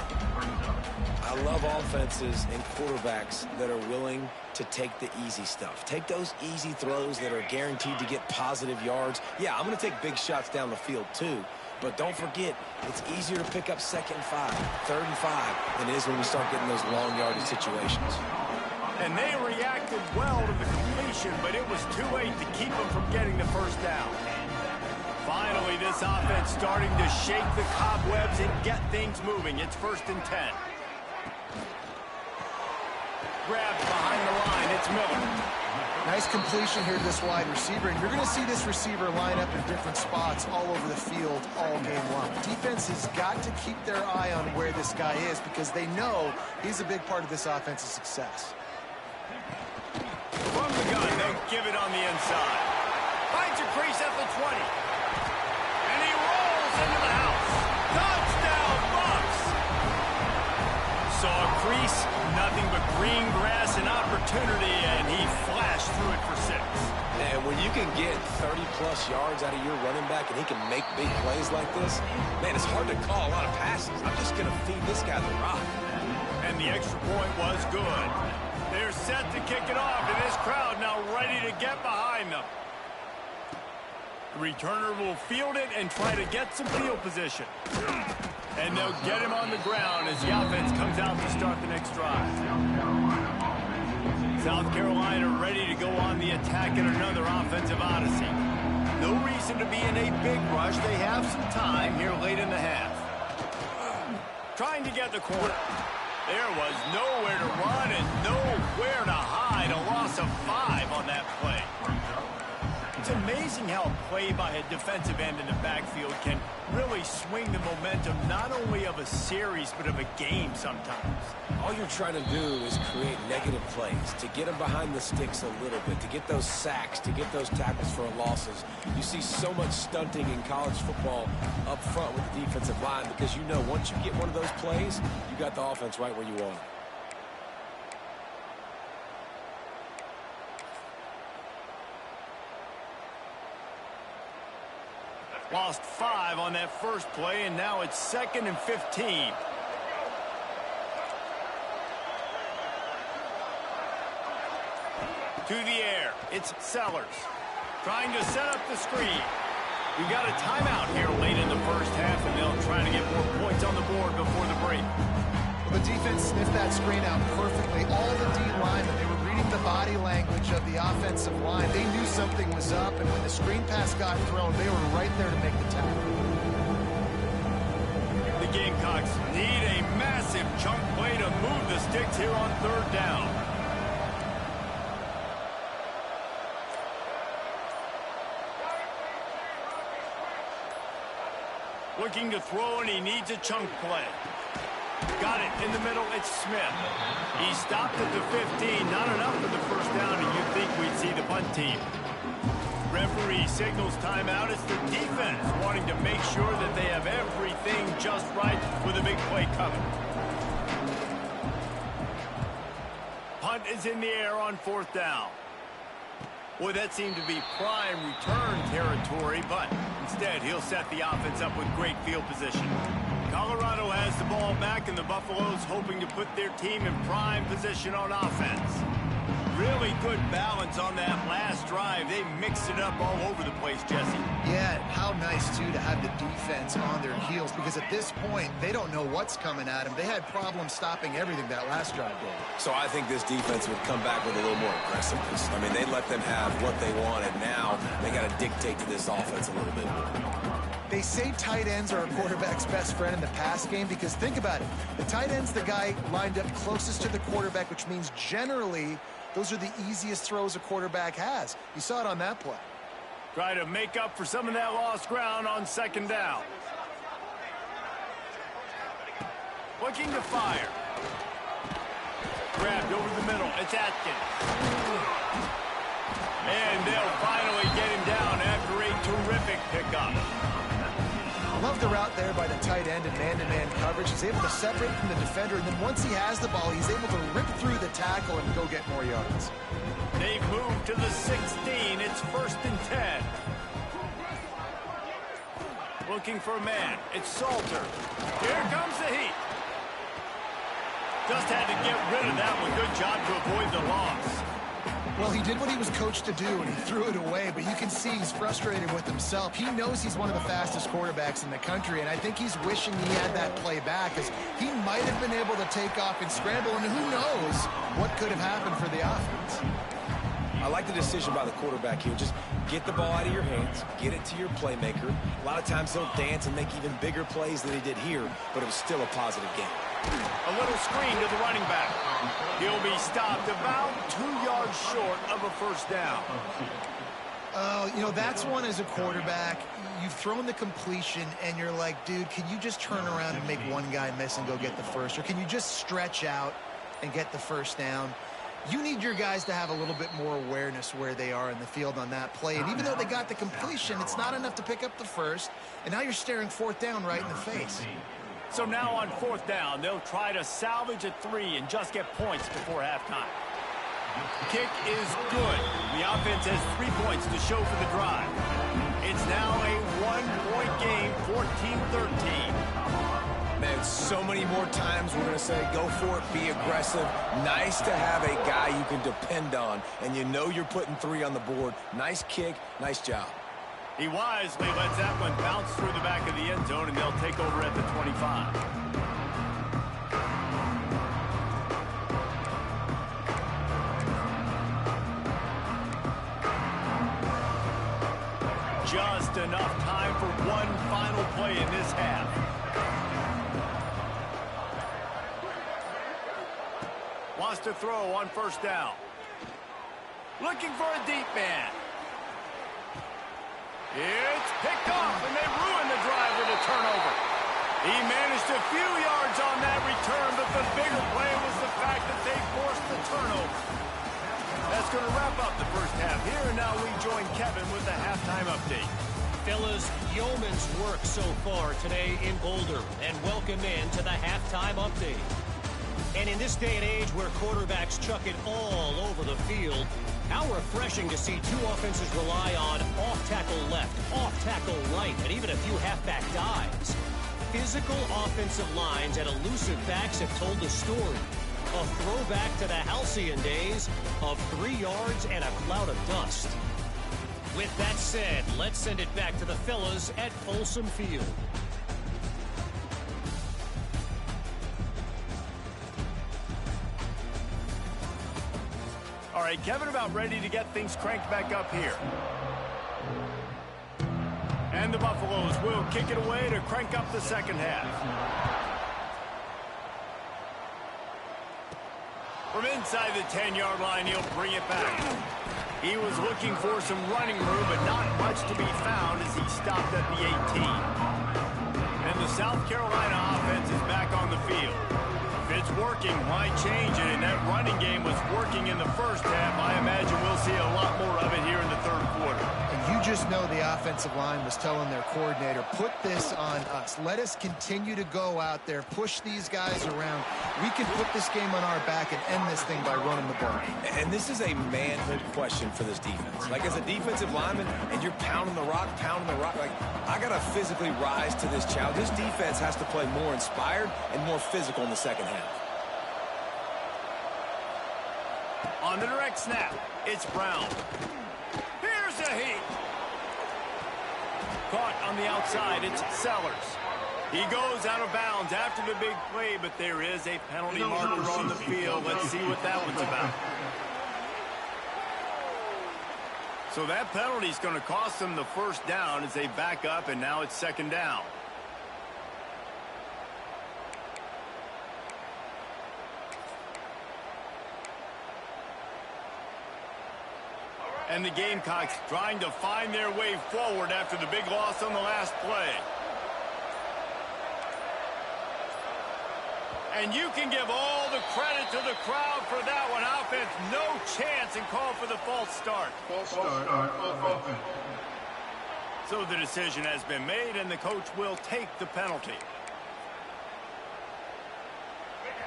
I love offenses and quarterbacks that are willing to take the easy stuff. Take those easy throws that are guaranteed to get positive yards. Yeah, I'm going to take big shots down the field too, but don't forget, it's easier to pick up 2nd and 5, 3rd and 5 than it is when we start getting those long yardage situations. And they reacted well to the completion, but it was too late to keep them from getting the first down. this offense starting to shake the cobwebs and get things moving. It's 1st and 10. Grabbed behind the line. It's Miller. Nice completion here to this wide receiver, and you're going to see this receiver line up in different spots all over the field all game long. Defense has got to keep their eye on where this guy is because they know he's a big part of this offense's success. From the gun, they'll give it on the inside. Finds a crease at the 20. And he rolls into the house. Touchdown, Bucks! Saw a crease, nothing but green grass and opportunity, and he flashed through it for 6. And when you can get 30-plus yards out of your running back and he can make big plays like this, man, it's hard to call a lot of passes. I'm just going to feed this guy the rock. And the extra point was good. They're set to kick it off, and this crowd now ready to get behind them. The returner will field it and try to get some field position. And they'll get him on the ground as the offense comes out to start the next drive. South Carolina ready to go on the attack in another offensive odyssey. No reason to be in a big rush. They have some time here late in the half. Trying to get the corner. There was nowhere to run and nowhere to hide. A loss of 5 on that play. It's amazing how a play by a defensive end in the backfield can really swing the momentum not only of a series but of a game sometimes. All you're trying to do is create negative plays, to get them behind the sticks a little bit, to get those sacks, to get those tackles for losses. You see so much stunting in college football up front with the defensive line because you know once you get one of those plays, you got the offense right where you want it. Lost 5 on that first play, and now it's 2nd and 15. To the air, it's Sellers. Trying to set up the screen. We've got a timeout here late in the first half, and they'll try to get more points on the board before the break. Well, the defense sniffed that screen out perfectly. All the D linemen, they were reading the body language of the offensive line. They knew something was up, and when the screen pass got thrown, they were right there to make the tackle. The Gamecocks need a massive chunk play to move the sticks here on 3rd down. Looking to throw, and he needs a chunk play. Got it in the middle. It's Smith. He stopped at the 15. Not enough for the first down, and you'd think we'd see the punt team. Referee signals timeout. It's the defense wanting to make sure that they have everything just right with a big play coming. Punt is in the air on 4th down. Boy, that seemed to be prime return territory, but instead he'll set the offense up with great field position. Colorado has the ball back, and the Buffaloes hoping to put their team in prime position on offense. Really good balance on that last drive. They mixed it up all over the place, Jesse. Yeah, how nice, too, to have the defense on their heels, because at this point, they don't know what's coming at them. They had problems stopping everything that last drive did. So I think this defense would come back with a little more aggressiveness. I mean, they let them have what they wanted. Now they got to dictate to this offense a little bit more. They say tight ends are a quarterback's best friend in the pass game because think about it. The tight end's the guy lined up closest to the quarterback, which means generally those are the easiest throws a quarterback has. You saw it on that play. Try to make up for some of that lost ground on 2nd down. Looking to fire. Grabbed over the middle. It's Atkins. And they'll finally get him down after a terrific pickup. I love the route there by the tight end in man-to-man coverage. He's able to separate from the defender, and then once he has the ball, he's able to rip through the tackle and go get more yards. They've moved to the 16. It's 1st and 10. Looking for a man. It's Salter. Here comes the heat. Just had to get rid of that one. Good job to avoid the loss. Well, he did what he was coached to do, and he threw it away, but you can see he's frustrated with himself. He knows he's one of the fastest quarterbacks in the country, and I think he's wishing he had that play back, as he might have been able to take off and scramble, and who knows what could have happened for the offense. I like the decision by the quarterback here. Just get the ball out of your hands, get it to your playmaker. A lot of times he'll dance and make even bigger plays than he did here, but it was still a positive game. A little screen to the running back. He'll be stopped about 2 yards short of a first down. You know, that's one as a quarterback. You've thrown the completion, and you're like, dude, can you just turn around and make one guy miss and go get the first? Or can you just stretch out and get the first down? You need your guys to have a little bit more awareness where they are in the field on that play. And even though they got the completion, it's not enough to pick up the first. And now you're staring fourth down right in the face. So now on fourth down, they'll try to salvage a 3 and just get points before halftime. Kick is good. The offense has 3 points to show for the drive. It's now a 1-point game, 14-13. Man, so many more times we're going to say, go for it, be aggressive. Nice to have a guy you can depend on, and you know you're putting 3 on the board. Nice kick, nice job. He wisely lets that one bounce through the back of the end zone, and they'll take over at the 25. Just enough time for one final play in this half. Wants to throw on first down. Looking for a deep man. It's picked off, and they ruin the drive with a turnover. He managed a few yards on that return, but the bigger play was the fact that they forced the turnover. That's going to wrap up the first half here, and now we join Kevin with the halftime update. Fellas, yeoman's work so far today in Boulder, and welcome in to the halftime update. And in this day and age where quarterbacks chuck it all over the field, how refreshing to see 2 offenses rely on off-tackle left, off-tackle right, and even a few halfback dives. Physical offensive lines and elusive backs have told the story. A throwback to the halcyon days of 3 yards and a cloud of dust. With that said, let's send it back to the fellas at Folsom Field. All right, Kevin, about ready to get things cranked back up here. And the Buffaloes will kick it away to crank up the second half. From inside the 10-yard line, he'll bring it back. He was looking for some running room, but not much to be found as he stopped at the 18. And the South Carolina offense is back on the field. If it's working, why change it? And that running game was working in the first half. I imagine we'll see a lot more of it here in the third quarter. And you just know the offensive line was telling their coordinator, put this on us. Let us continue to go out there, push these guys around. We can put this game on our back and end this thing by running the ball. And this is a manhood question for this defense. Like, as a defensive lineman, and you're pounding the rock, like, I got to physically rise to this challenge. This defense has to play more inspired and more physical in the second half. On the direct snap, it's Brown. Here's a heat. Caught on the outside, it's Sellers. He goes out of bounds after the big play, but there is a penalty marker on the field. Let's see what that one's about. So that penalty is going to cost them the first down as they back up, and now it's second down. And the Gamecocks trying to find their way forward after the big loss on the last play. And you can give all the credit to the crowd for that one. Offense, no chance, and call for the false start. False start. So the decision has been made, and the coach will take the penalty.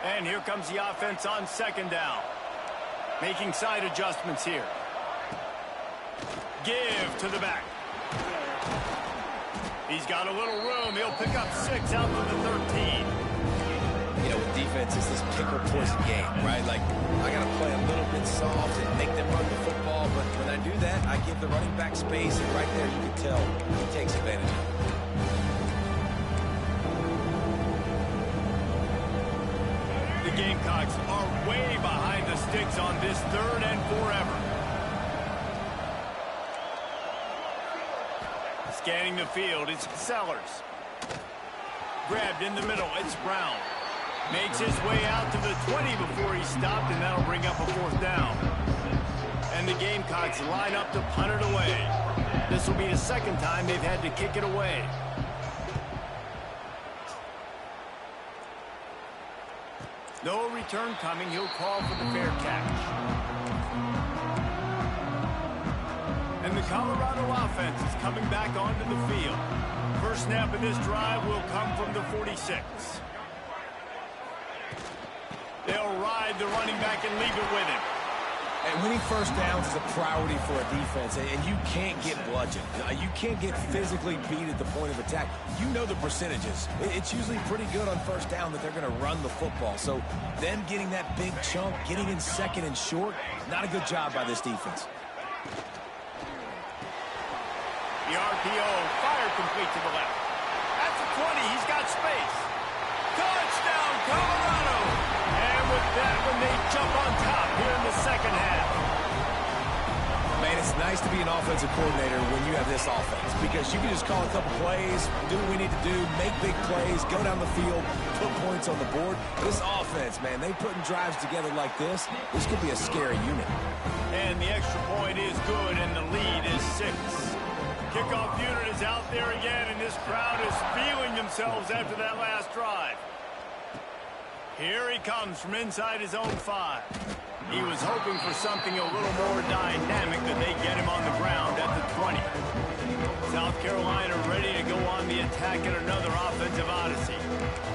And here comes the offense on second down. Making side adjustments here. Give to the back. He's got a little room. He'll pick up 6 out to the 13. You know, with defense, it's this pick or poison game, right? Like, I got to play a little bit soft and make them run the football, but when I do that, I give the running back space, and right there you can tell he takes advantage of it. The Gamecocks are way behind the sticks on this 3rd and forever. Scanning the field, it's Sellers. Grabbed in the middle, it's Brown. Makes his way out to the 20 before he stopped, and that'll bring up a 4th down. And the Gamecocks line up to punt it away. This will be the 2nd time they've had to kick it away. No return coming. He'll call for the fair catch. And the Colorado offense is coming back onto the field. First snap of this drive will come from the 46. They'll ride the running back and leave it with him. And winning first downs is a priority for a defense, and you can't get bludgeoned. You can't get physically beat at the point of attack. You know the percentages. It's usually pretty good on first down that they're going to run the football. So them getting that big chunk, getting in 2nd and short, not a good job by this defense. The RPO, fire complete to the left. At the 20, he's got space. Touchdown, Colorado! And with that one, they jump on top here in the 2nd half. Man, it's nice to be an offensive coordinator when you have this offense, because you can just call a couple plays, do what we need to do, make big plays, go down the field, put points on the board. This offense, man, they putting drives together like this. This could be a scary unit. And the extra point is good, and the lead is 6. Kickoff unit is out there again, and this crowd is feeling themselves after that last drive. Here he comes from inside his own 5. He was hoping for something a little more dynamic, that they get him on the ground at the 20. South Carolina ready to go on the attack at another offensive odyssey.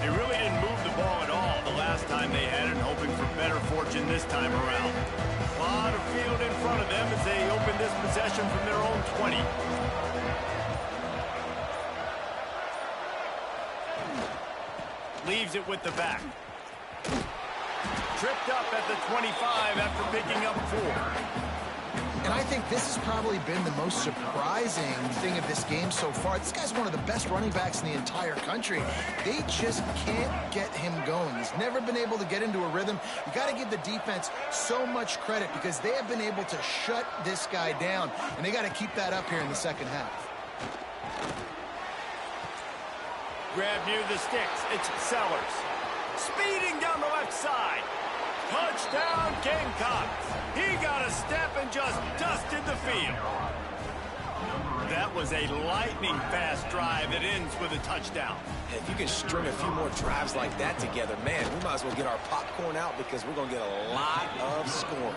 They really didn't move the ball at all the last time they had it, hoping for better fortune this time around. A lot of field in front of them as they open this possession from their own 20. Leaves it with the back. Tripped up at the 25 after picking up 4. And I think this has probably been the most surprising thing of this game so far. This guy's one of the best running backs in the entire country. They just can't get him going. He's never been able to get into a rhythm. You got to give the defense so much credit, because they have been able to shut this guy down, and they got to keep that up here in the 2nd half. Grab near the sticks. It's Sellers. Speeding down the left side. Touchdown, Gamecocks. He got a step and just dusted the field. That was a lightning-fast drive that ends with a touchdown. If you can string a few more drives like that together, man, we might as well get our popcorn out, because we're going to get a lot of scoring.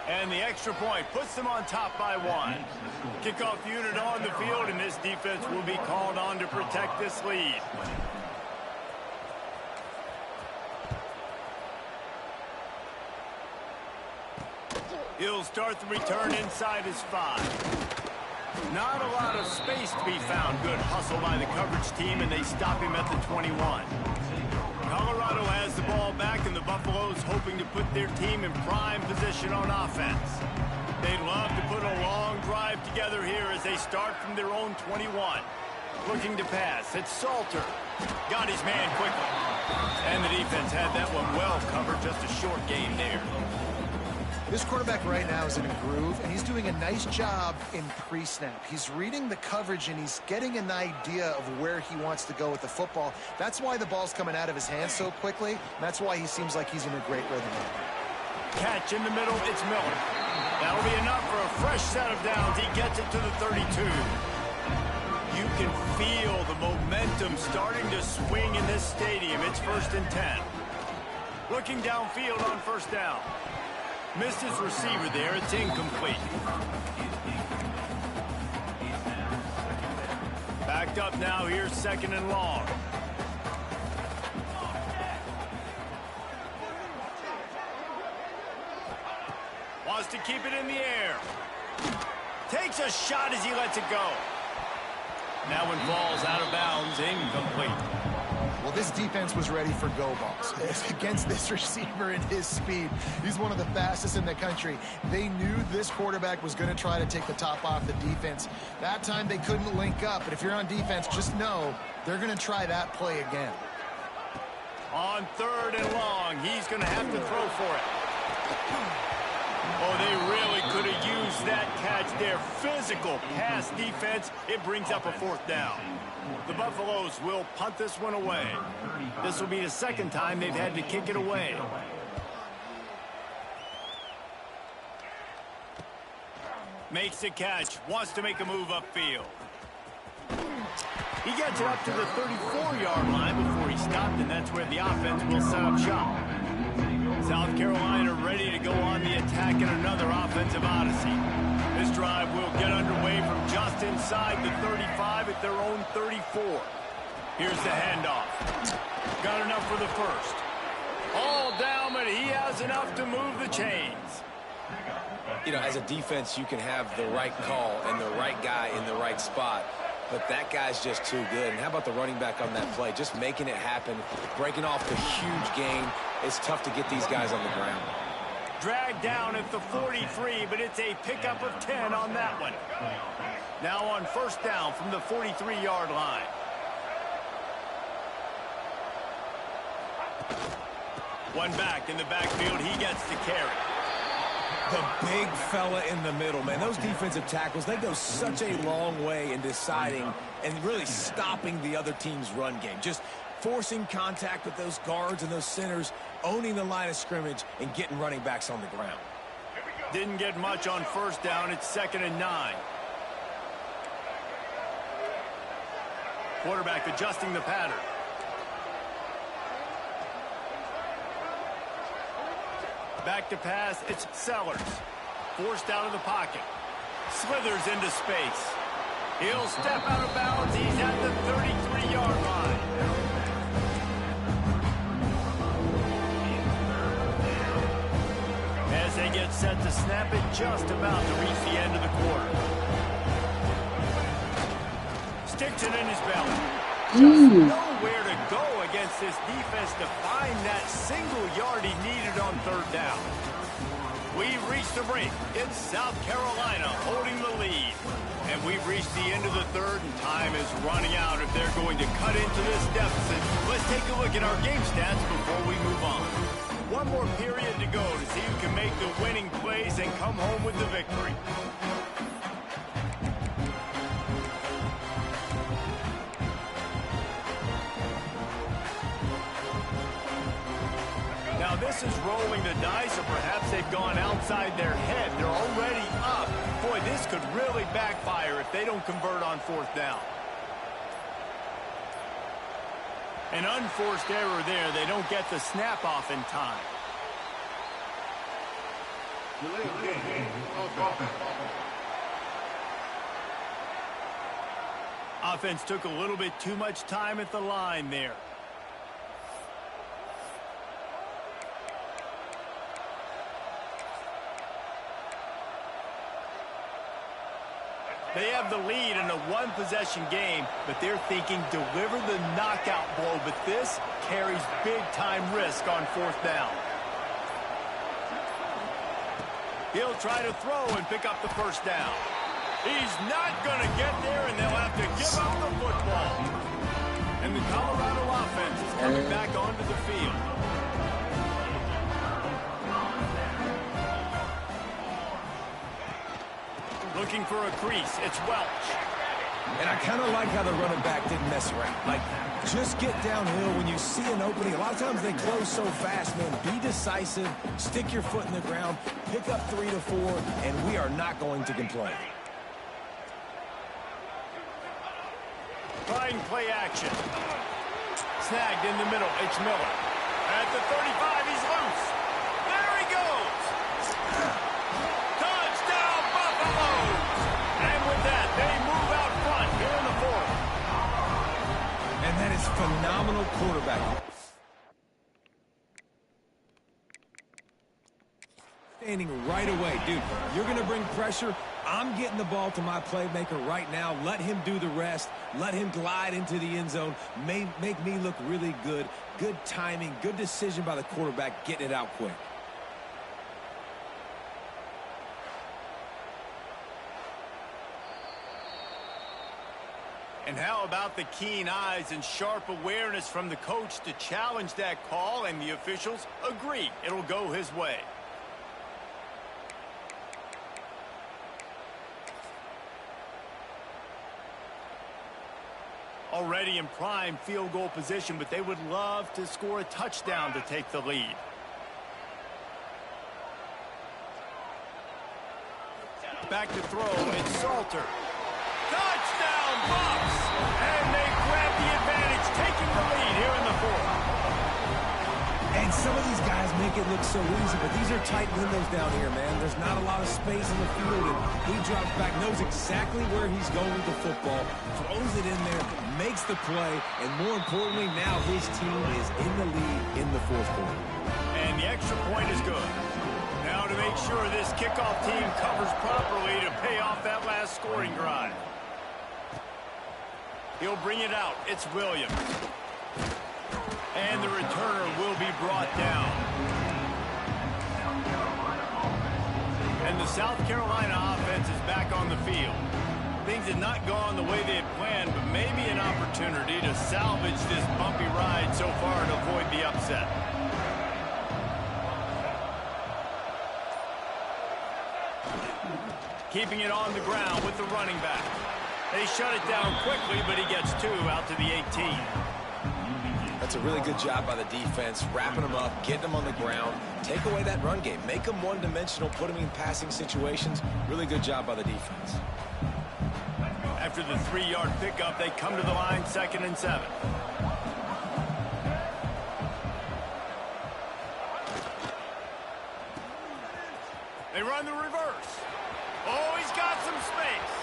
And the extra point puts them on top by 1. Kickoff unit on the field, and this defense will be called on to protect this lead. He'll start the return inside his 5. Not a lot of space to be found. Good hustle by the coverage team, and they stop him at the 21. Colorado has the ball back, and the Buffaloes hoping to put their team in prime position on offense. They'd love to put a long drive together here as they start from their own 21. Looking to pass. It's Salter. Got his man quickly. And the defense had that one well covered. Just a short game there. This quarterback right now is in a groove, and he's doing a nice job in pre-snap. He's reading the coverage, and he's getting an idea of where he wants to go with the football. That's why the ball's coming out of his hands so quickly, and that's why he seems like he's in a great rhythm. Catch in the middle, it's Miller. That'll be enough for a fresh set of downs. He gets it to the 32. You can feel the momentum starting to swing in this stadium. It's 1st and 10. Looking downfield on first down. Missed his receiver there. It's incomplete. Backed up now. Here's 2nd and long. Wants to keep it in the air. Takes a shot as he lets it go. That one falls out of bounds. Incomplete. Well, this defense was ready for go balls. Against this receiver and his speed, he's one of the fastest in the country. They knew this quarterback was going to try to take the top off the defense. That time they couldn't link up, but if you're on defense, just know they're going to try that play again. On 3rd and long, he's going to have to throw for it. Oh, they really could have used that catch there. Physical pass defense. It brings up a 4th down. The Buffaloes will punt this one away. This will be the 2nd time they've had to kick it away. Makes a catch. Wants to make a move upfield. He gets it up to the 34-yard line before he stopped, and that's where the offense will set up shop. South Carolina ready to go on the attack in another offensive odyssey. This drive will get underway from just inside the 35 at their own 34. Here's the handoff. Got enough for the first. All down, but he has enough to move the chains. You know, as a defense, you can have the right call and the right guy in the right spot, but that guy's just too good. And how about the running back on that play? Just making it happen, breaking off the huge gain. It's tough to get these guys on the ground. Dragged down at the 43, but it's a pickup of 10 on that one. Now on 1st down from the 43-yard line. One back in the backfield. He gets to carry. The big fella in the middle, man. Those defensive tackles, they go such a long way in deciding and really stopping the other team's run game. Just forcing contact with those guards and those centers, owning the line of scrimmage, and getting running backs on the ground. Didn't get much on 1st down. It's 2nd and 9. Quarterback adjusting the pattern. Back to pass, it's Sellers. Forced out of the pocket. Slithers into space. He'll step out of bounds. He's at the 33-yard line. As they get set to snap it, just about to reach the end of the quarter. Sticks it in his belly. Just nowhere to go against this defense to find that single yard he needed on 3rd down. We've reached the break. It's South Carolina holding the lead. And we've reached the end of the 3rd, and time is running out if they're going to cut into this deficit. Let's take a look at our game stats before we move on. One more period to go to see who can make the winning plays and come home with the victory. Now this is rolling the dice, or perhaps they've gone outside their head. They're already up. Boy, this could really backfire if they don't convert on 4th down. An unforced error there. They don't get the snap off in time. Offense took a little bit too much time at the line there. They have the lead in a 1-possession game, but they're thinking deliver the knockout blow, but this carries big-time risk on 4th down. He'll try to throw and pick up the 1st down. He's not going to get there, and they'll have to give up the football. And the Colorado offense is coming back onto the field. Looking for a crease. It's Welch. And I kind of like how the running back didn't mess around. Like, just get downhill when you see an opening. A lot of times they close so fast, man. Be decisive. Stick your foot in the ground. Pick up 3 to 4, and we are not going to complain. Trying play action. Snagged in the middle. It's Miller. At the 35, he's loose. There he goes. Touchdown, Buffaloes. And with that, they move out front here in the 4th. And that is phenomenal quarterback. Standing right away. Dude, you're going to bring pressure. I'm getting the ball to my playmaker right now. Let him do the rest. Let him glide into the end zone. Make me look really good. Good timing. Good decision by the quarterback getting it out quick. And how about the keen eyes and sharp awareness from the coach to challenge that call, and the officials agree it'll go his way. already in prime field goal position, but they would love to score a touchdown to take the lead. Back to throw, it's Salter. Touchdown, Bucs! And they grab the advantage, taking the lead here in the fourth. And some of these guys make it look so easy, but these are tight windows down here, man. There's not a lot of space in the field, and he drops back, knows exactly where he's going with the football, throws it in there, makes the play, and more importantly, now his team is in the lead in the fourth quarter. And the extra point is good. Now to make sure this kickoff team covers properly to pay off that last scoring drive. He'll bring it out. It's Williams. And the returner will be brought down. And the South Carolina offense is back on the field. Things had not gone the way they had planned, but maybe an opportunity to salvage this bumpy ride so far and avoid the upset. Keeping it on the ground with the running back. They shut it down quickly, but he gets 2 out to the 18. That's a really good job by the defense, wrapping them up, getting them on the ground, take away that run game, make them one-dimensional, put them in passing situations. Really good job by the defense. After the 3-yard pickup, they come to the line, 2nd and 7. They run the reverse. Oh, he's got some space.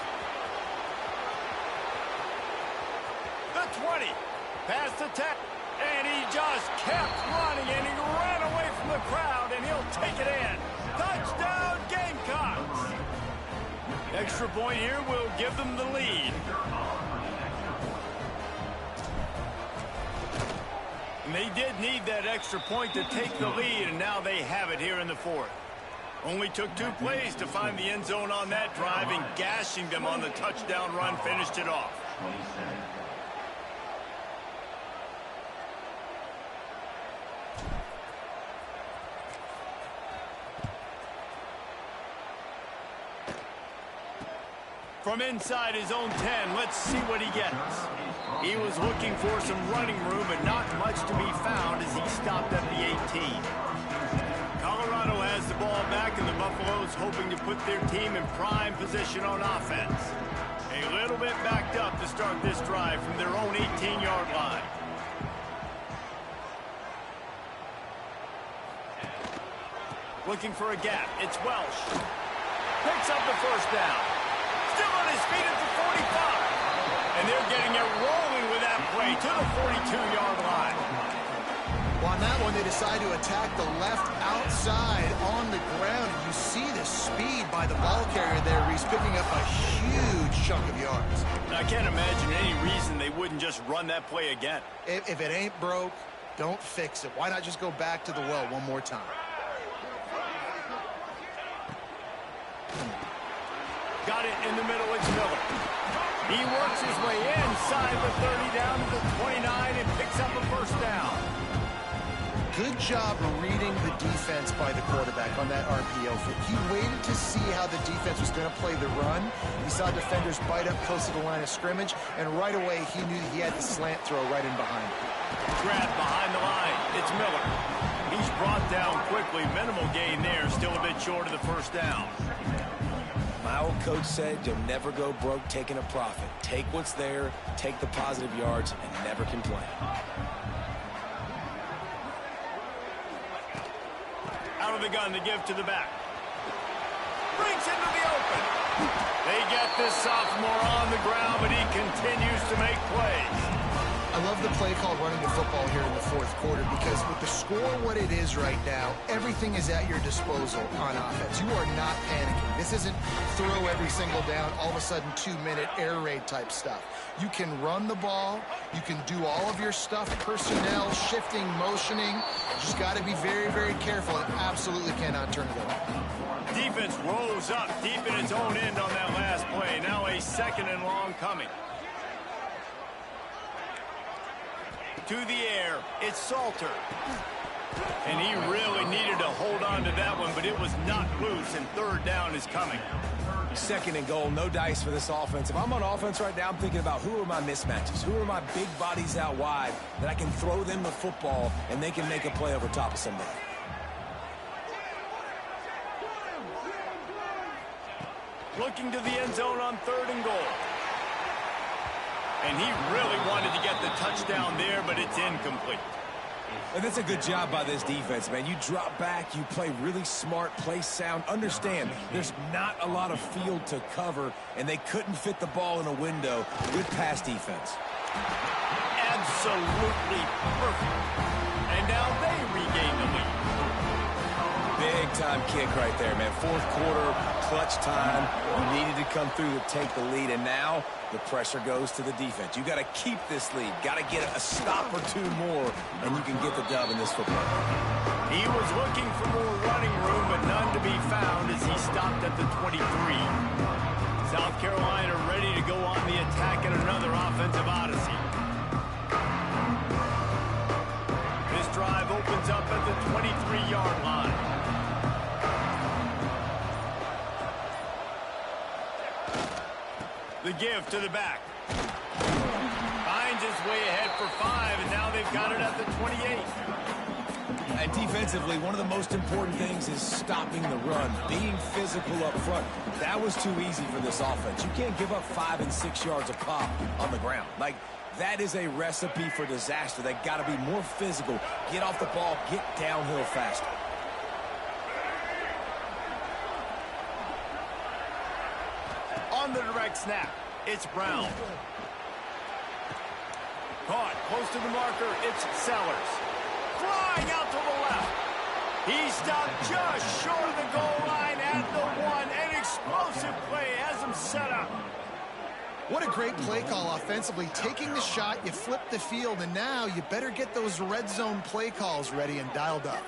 The 20. Past the 10. And he just kept running, and he ran away from the crowd, and he'll take it in. Touchdown, Gamecocks. Extra point here will give them the lead. And they did need that extra point to take the lead, and now they have it here in the fourth. Only took 2 plays to find the end zone on that drive, and gashing them on the touchdown run finished it off. From inside his own 10, let's see what he gets. He was looking for some running room, but not much to be found as he stopped at the 18. Colorado has the ball back, and the Buffaloes hoping to put their team in prime position on offense. A little bit backed up to start this drive from their own 18-yard line. Looking for a gap. It's Welsh. Picks up the first down. Still on his feet at the 45. And they're getting it rolling with that play to the 42-yard line. Well, on that one, they decide to attack the left outside on the ground. And you see the speed by the ball carrier there. He's picking up a huge chunk of yards. I can't imagine any reason they wouldn't just run that play again. If it ain't broke, don't fix it. Why not just go back to the well one more time? Got it in the middle, it's Miller. He works his way inside the 30 down to the 29 and picks up a first down. Good job reading the defense by the quarterback on that RPO. He waited to see how the defense was going to play the run. He saw defenders bite up close to the line of scrimmage, and right away he knew he had the slant throw right in behind him. Grabbed behind the line, it's Miller. He's brought down quickly, minimal gain there, still a bit short of the first down. My old coach said you'll never go broke taking a profit. Take what's there, take the positive yards, and never complain. Out of the gun to give to the back. Brings into the open. They get this sophomore on the ground, but he continues to make plays. I love the play call running the football here in the fourth quarter because with the score what it is right now, everything is at your disposal on offense. You are not panicking. This isn't throw every single down, all of a sudden 2-minute air raid type stuff. You can run the ball. You can do all of your stuff, personnel, shifting, motioning. You just got to be very, very careful and absolutely cannot turn it over. Defense rose up deep in its own end on that last play. Now a 2nd and long coming. To the air, it's Salter. And he really needed to hold on to that one, but it was not loose, and 3rd down is coming. Second and goal, no dice for this offense. If I'm on offense right now, I'm thinking about who are my mismatches? Who are my big bodies out wide that I can throw them the football and they can make a play over top of somebody? Looking to the end zone on 3rd and goal. And he really wanted to get the touchdown there, but it's incomplete. And that's a good job by this defense, man. You drop back, you play really smart, play sound. Understand, there's not a lot of field to cover, and they couldn't fit the ball in a window. Good pass defense. Absolutely perfect. And now they regain the lead. Big-time kick right there, man. 4th quarter, clutch time. You needed to come through to take the lead, and now the pressure goes to the defense. You got to keep this lead. Got to get a stop or two more, and you can get the dub in this football. He was looking for more running room, but none to be found as he stopped at the 23. South Carolina ready to go on the attack in another offensive odyssey. This drive opens up at the 23-yard line. The give to the back. Finds his way ahead for 5, and now they've got it at the 28. And defensively, one of the most important things is stopping the run, being physical up front. That was too easy for this offense. You can't give up 5 and 6 yards a pop on the ground. Like, that is a recipe for disaster. They got to be more physical, get off the ball, get downhill faster. On the direct snap, it's Brown. Caught close to the marker, it's Sellers. Flying out to the left. He stopped just short of the goal line at the 1. An explosive play has him set up. What a great play call offensively. Taking the shot, you flip the field, and now you better get those red zone play calls ready and dialed up.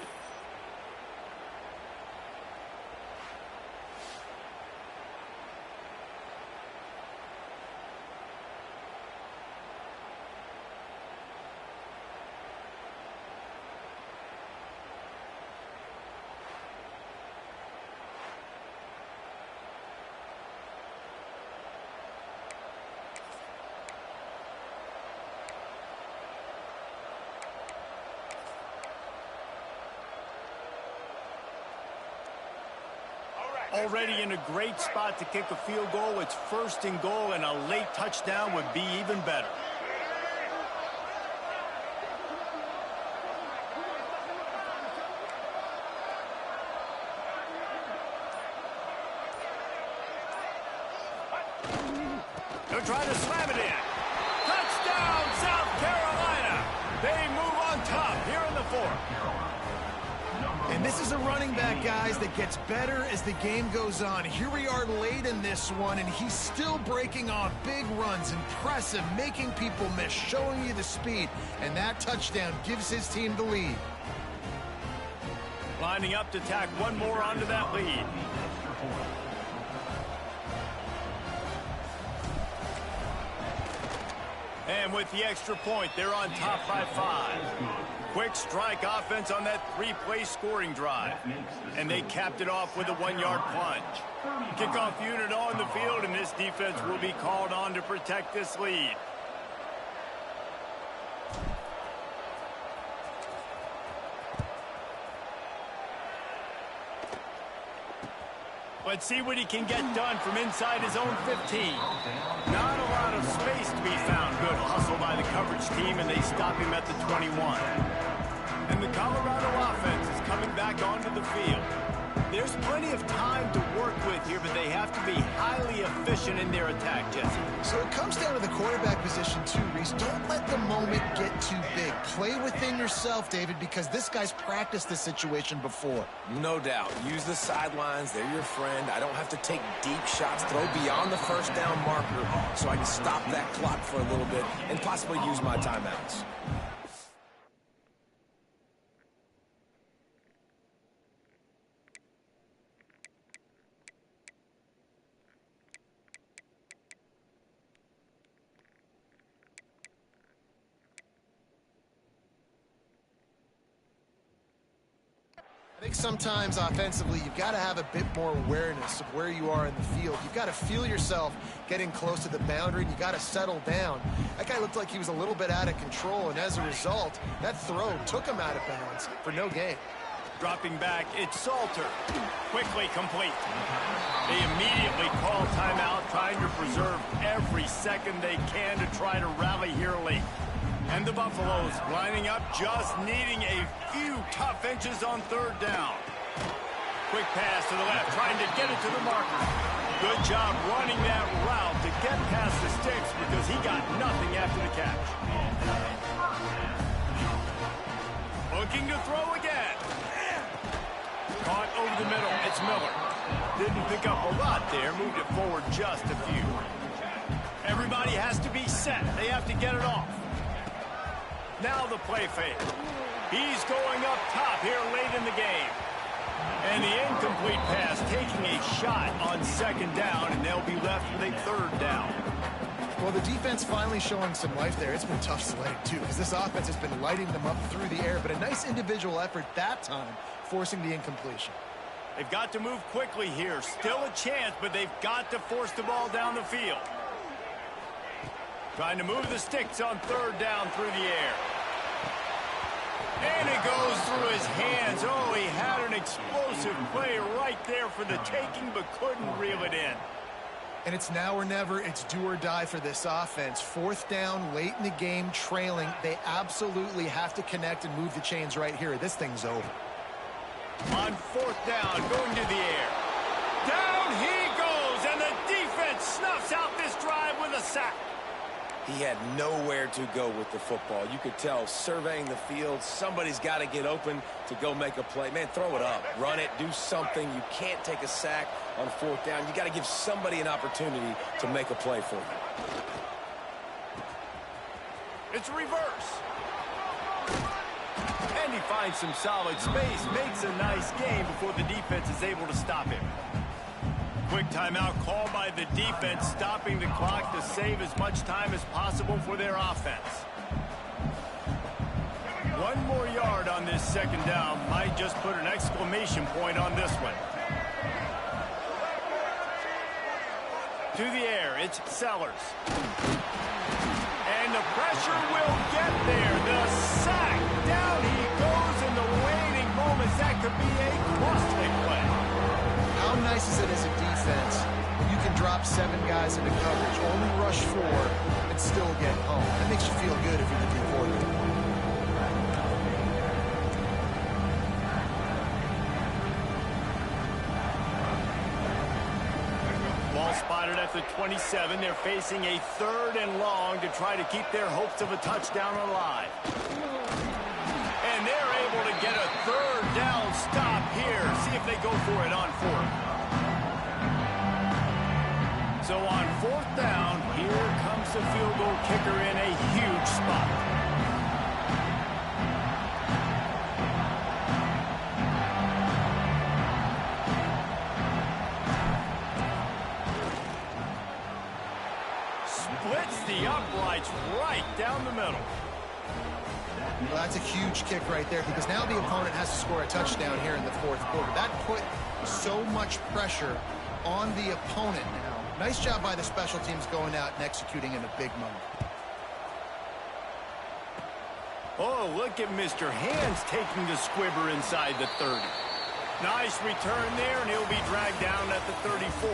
Already in a great spot to kick a field goal. It's 1st and goal, and a late touchdown would be even better. They're trying to slam it in. Touchdown, South Carolina. They move on top here in the 4th. And this is a running back, guys, that gets better as the game goes on. Here we are late in this one, and he's still breaking off big runs. Impressive, making people miss, showing you the speed. And that touchdown gives his team the lead. Lining up to tack one more onto that lead. And with the extra point, they're on top by 5. Quick strike offense on that 3-play scoring drive. And they capped it off with a 1-yard plunge. Kickoff unit on the field, and this defense will be called on to protect this lead. Let's see what he can get done from inside his own 15. Not a lot of space to be found. Good hustle by the coverage team, and they stop him at the 21. And the Colorado offense is coming back onto the field. There's plenty of time to work with here, but they have to be highly efficient in their attack, Jesse. So it comes down to the quarterback position too, Reese. Don't let the moment get too big. Play within yourself, David, because this guy's practiced this situation before. No doubt. Use the sidelines. They're your friend. I don't have to take deep shots, throw beyond the first down marker so I can stop that clock for a little bit and possibly use my timeouts. I think sometimes offensively, you've got to have a bit more awareness of where you are in the field. You've got to feel yourself getting close to the boundary, and you got to settle down. That guy looked like he was a little bit out of control, and as a result, that throw took him out of bounds for no gain. Dropping back, it's Salter. Quickly complete. They immediately call timeout, trying to preserve every second they can to try to rally here late. And the Buffaloes lining up, just needing a few tough inches on third down. Quick pass to the left, trying to get it to the marker. Good job running that route to get past the sticks because he got nothing after the catch. Looking to throw again. Caught over the middle, it's Miller. Didn't pick up a lot there, moved it forward just a few. Everybody has to be set, they have to get it off. Now the play fake. He's going up top here late in the game. And the incomplete pass taking a shot on second down, and they'll be left with a third down. Well, the defense finally showing some life there. It's been tough sledding, too, because this offense has been lighting them up through the air, but a nice individual effort that time, forcing the incompletion. They've got to move quickly here. Still a chance, but they've got to force the ball down the field. Trying to move the sticks on third down through the air. And it goes through his hands. Oh, he had an explosive play right there for the taking, but couldn't reel it in. And it's now or never. It's do or die for this offense. Fourth down, late in the game, trailing. They absolutely have to connect and move the chains right here. This thing's over. On fourth down, going to the air. Down he goes, and the defense snuffs out this drive with a sack. He had nowhere to go with the football. You could tell, surveying the field, somebody's got to get open to go make a play. Man, throw it up, run it, do something. You can't take a sack on fourth down. You got to give somebody an opportunity to make a play for you. It's reverse. And he finds some solid space, makes a nice game before the defense is able to stop him. Quick timeout called by the defense, stopping the clock to save as much time as possible for their offense. One more yard on this second down might just put an exclamation point on this one. To the air, it's Sellers. And the pressure will get there. The sack. Down he goes in the waiting moments. That could be a costly play. How nice is it as a defense? You can drop 7 guys into coverage, only rush 4, and still get home. That makes you feel good if you're the D coordinator. Ball spotted at the 27. They're facing a third and long to try to keep their hopes of a touchdown alive. And they're able to get a third down stop here. See if they go for it on fourth. So on fourth down, here comes the field goal kicker in a huge spot. Splits the uprights right down the middle. Well, that's a huge kick right there because now the opponent has to score a touchdown here in the fourth quarter. That put so much pressure on the opponent now. Nice job by the special teams going out and executing in a big moment. Oh, look at Mr. Hands taking the squibber inside the 30. Nice return there, and he'll be dragged down at the 34.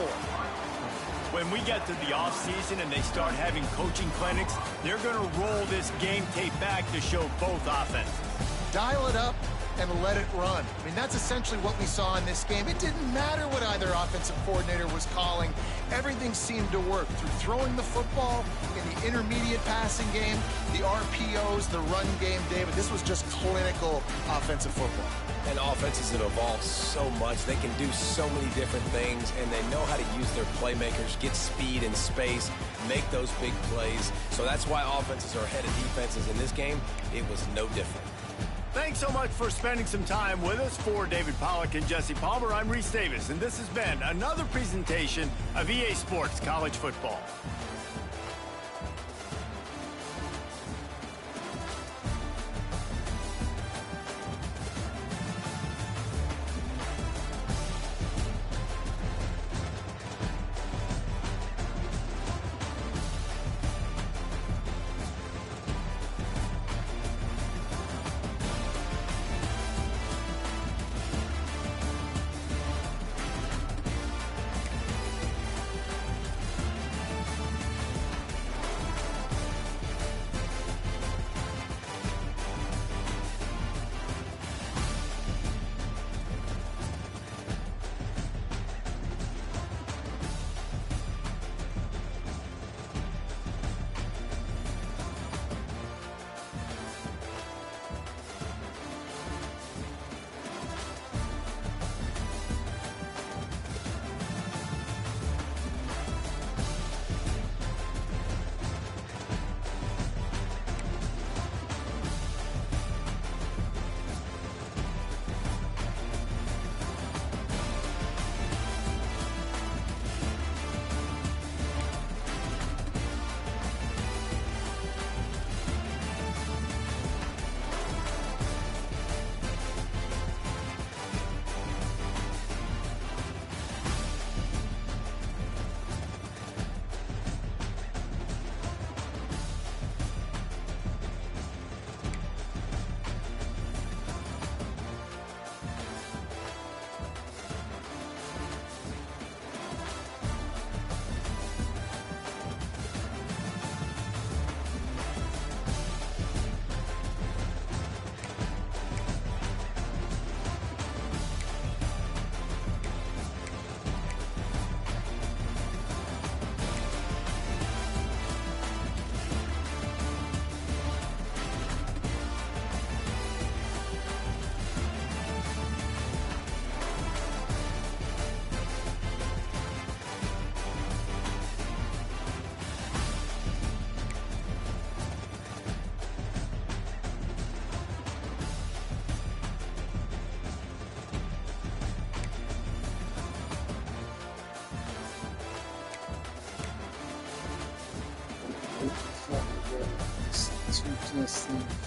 When we get to the offseason and they start having coaching clinics, they're going to roll this game tape back to show both offenses. Dial it up and let it run. I mean, that's essentially what we saw in this game. It didn't matter what either offensive coordinator was calling. Everything seemed to work through throwing the football in the intermediate passing game, the RPOs, the run game, David. This was just clinical offensive football. And offenses have evolved so much. They can do so many different things, and they know how to use their playmakers, get speed and space, make those big plays. So that's why offenses are ahead of defenses in this game. It was no different. Thanks so much for spending some time with us. For David Pollack and Jesse Palmer, I'm Reese Davis, and this has been another presentation of EA Sports College Football. Let's see.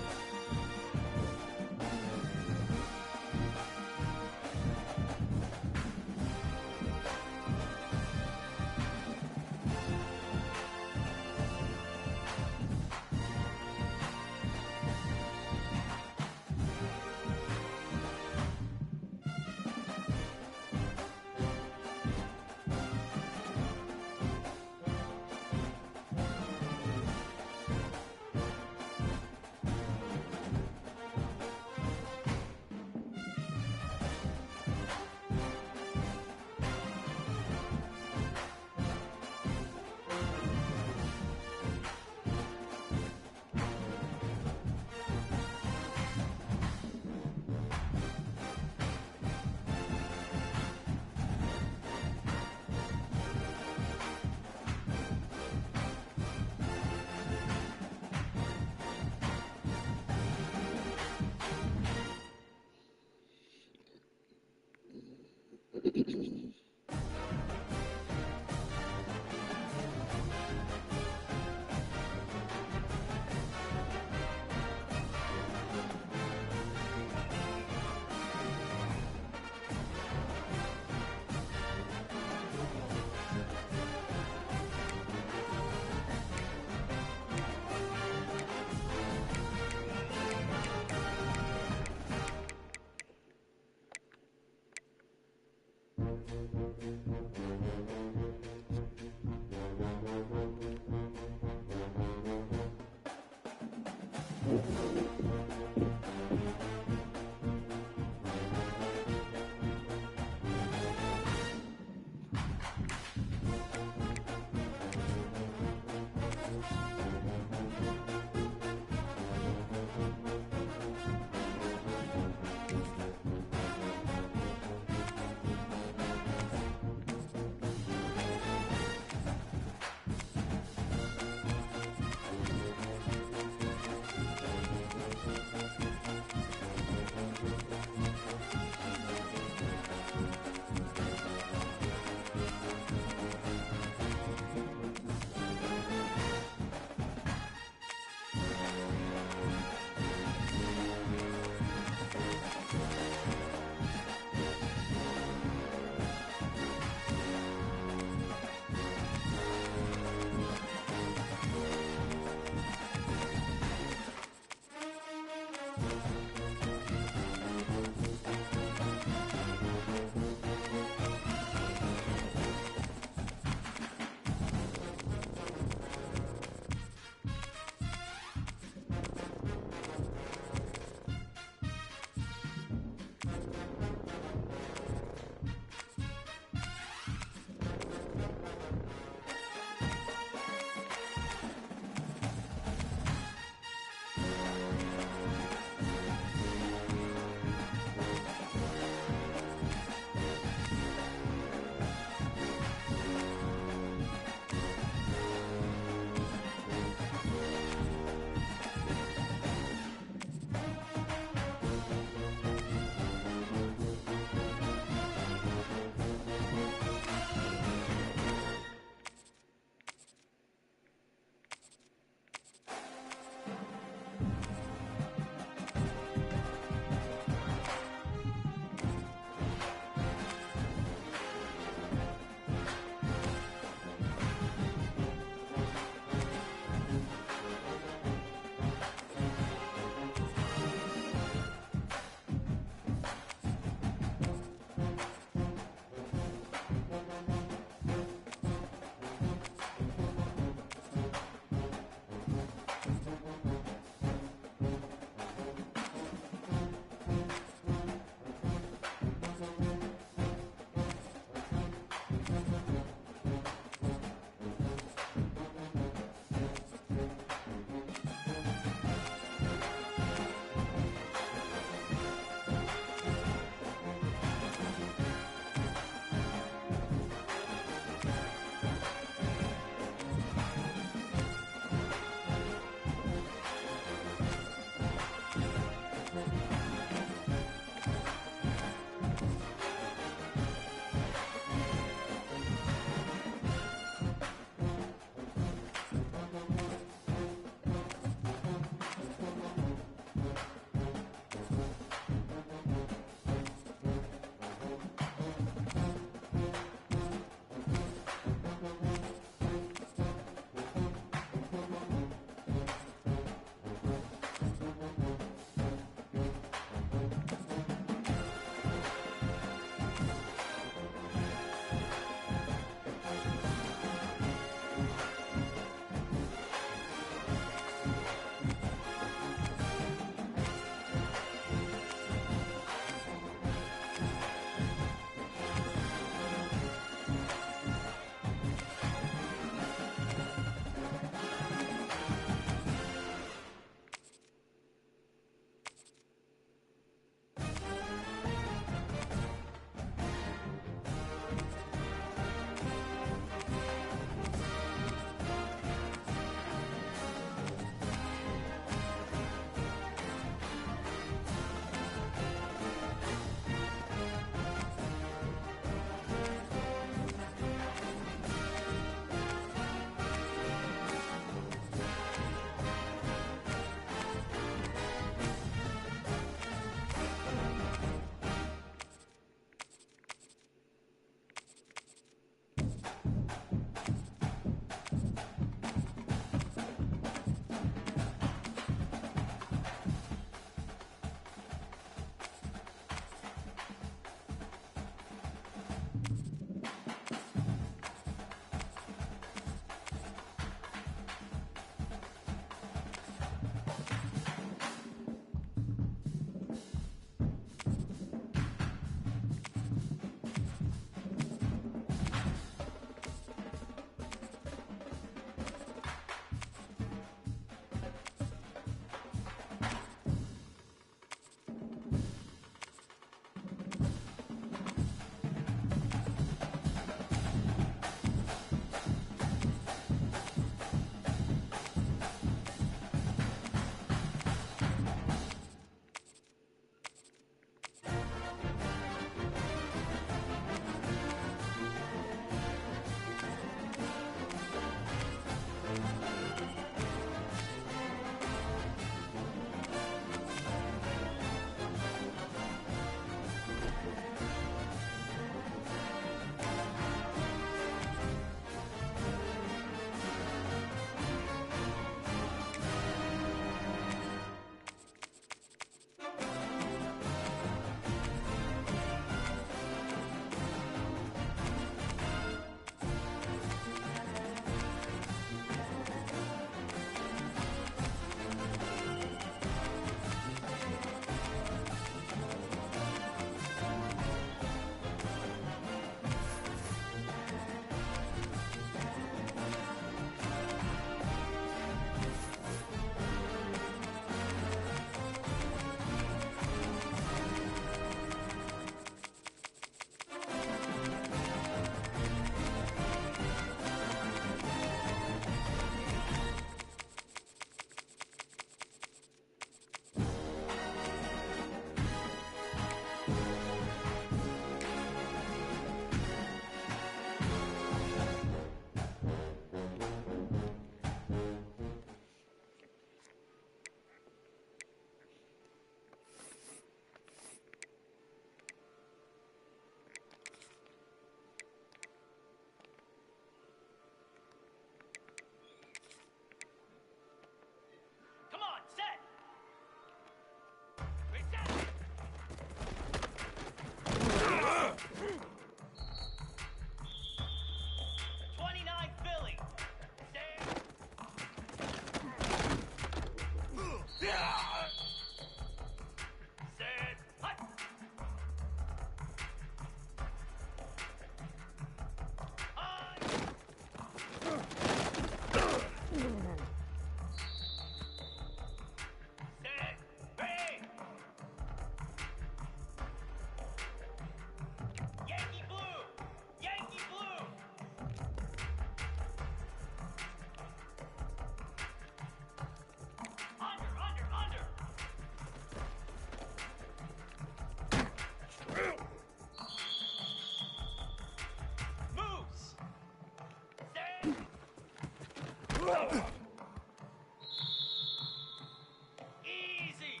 Easy.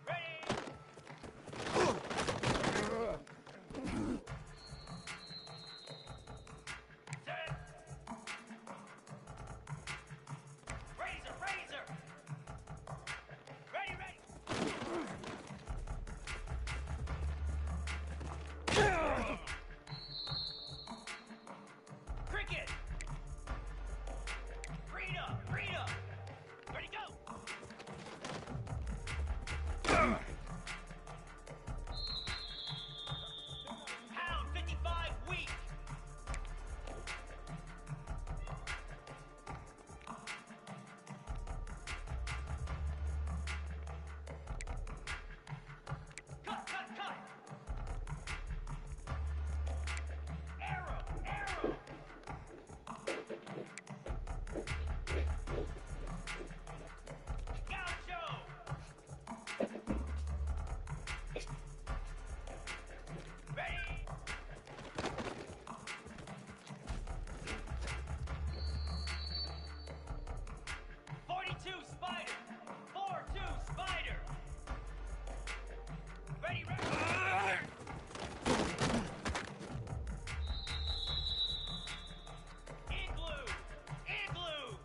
Ready. Set. Razor, razor. Ready, ready. Cricket. Rita, Rita. Ready, go. Pound 55 weak. Cut, cut, cut. Arrow, arrow. Gaucho. Ready. 42 spider. 4-2 spider. Ready, ready. Igloo. Igloo.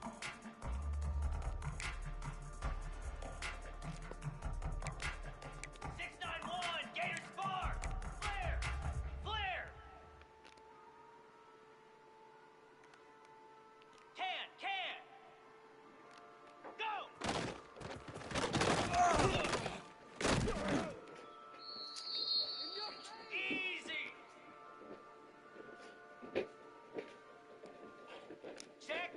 Six, 9-1. Gator spar. Flare. Flare. Can. Go. Easy. Check.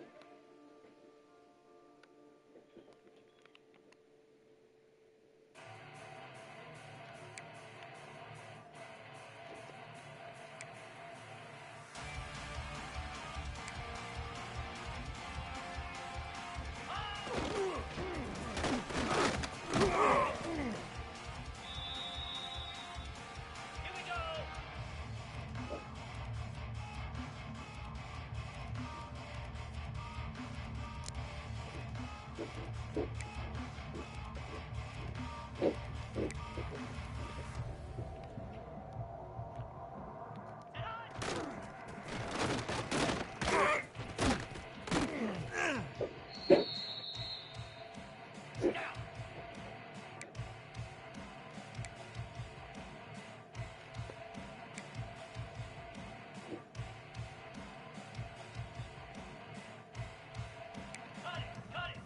Here we go. Now. Cut it, cut it.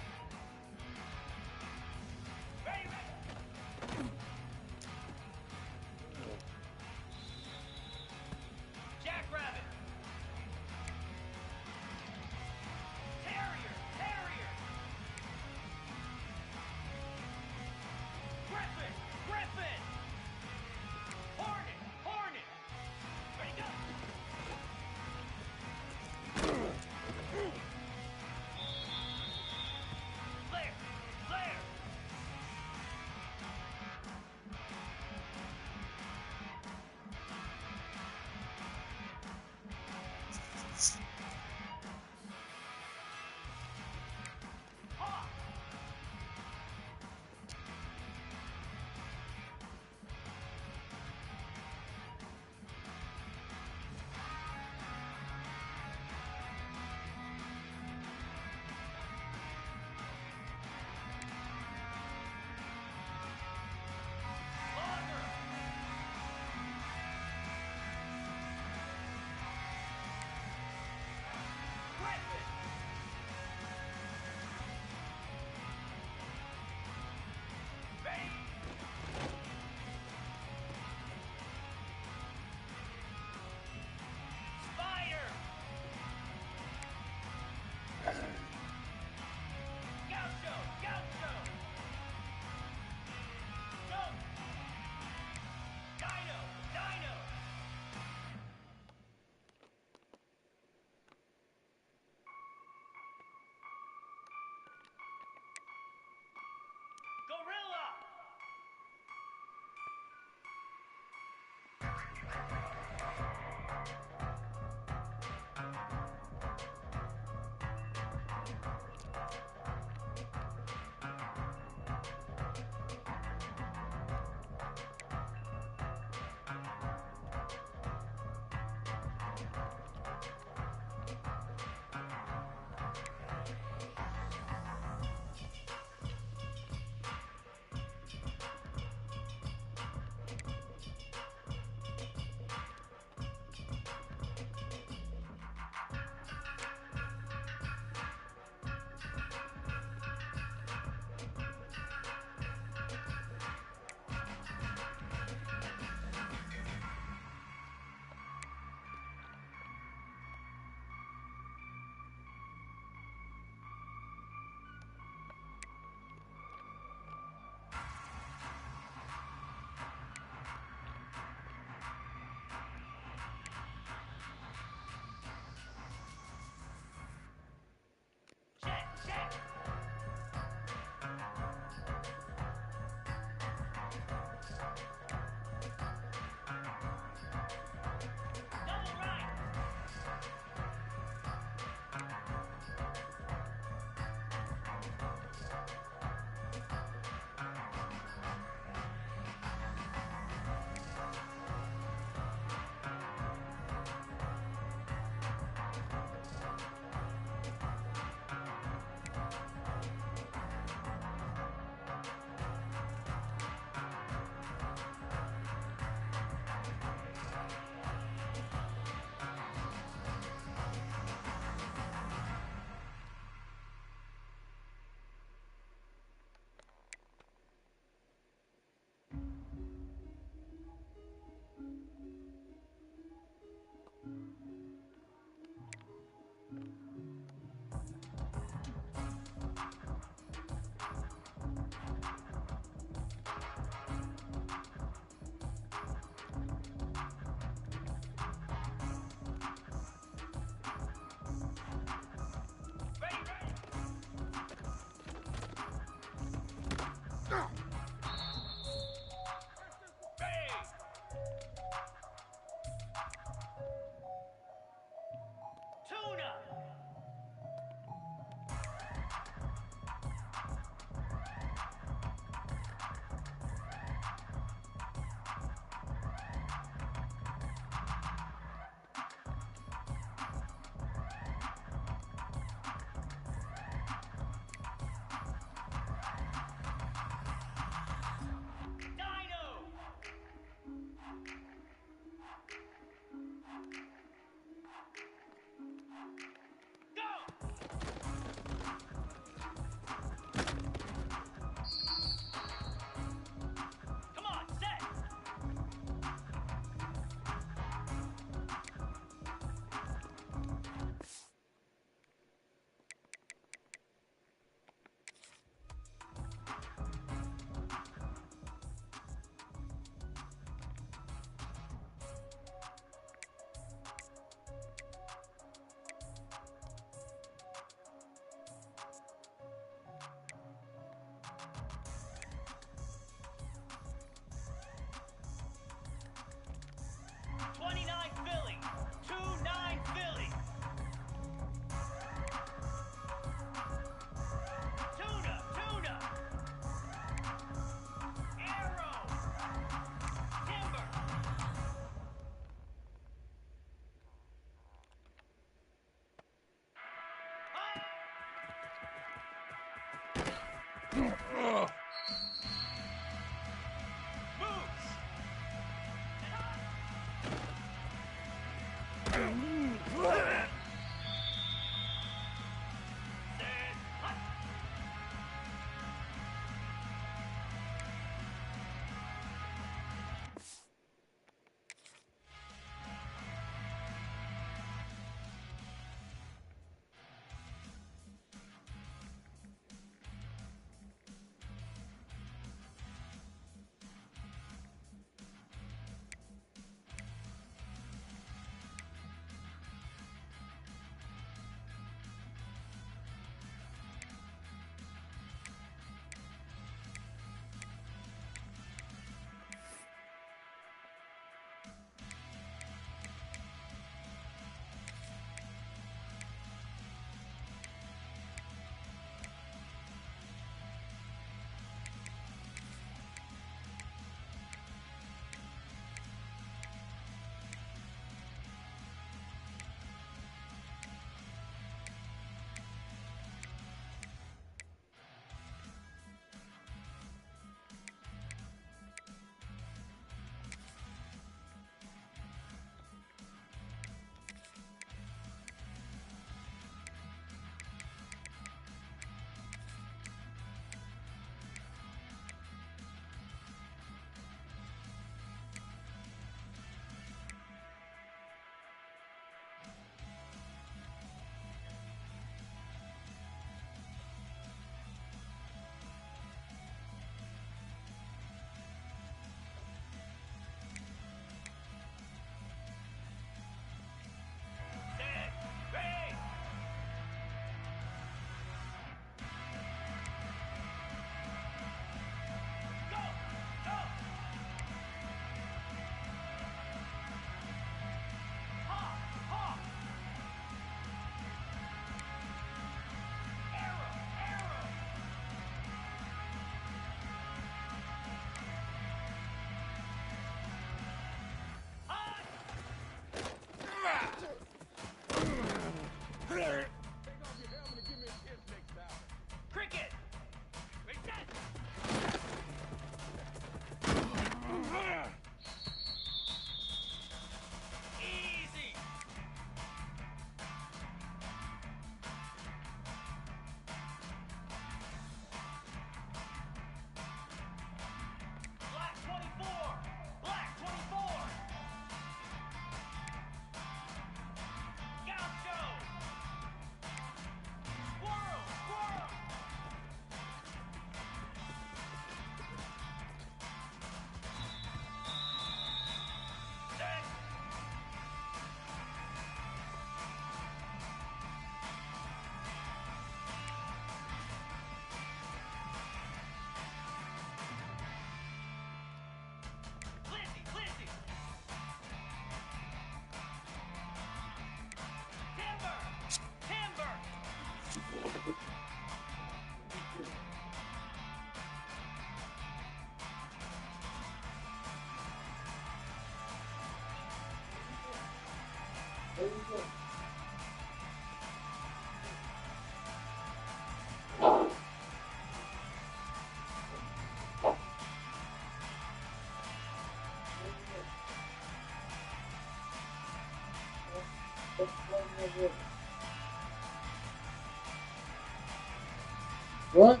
What?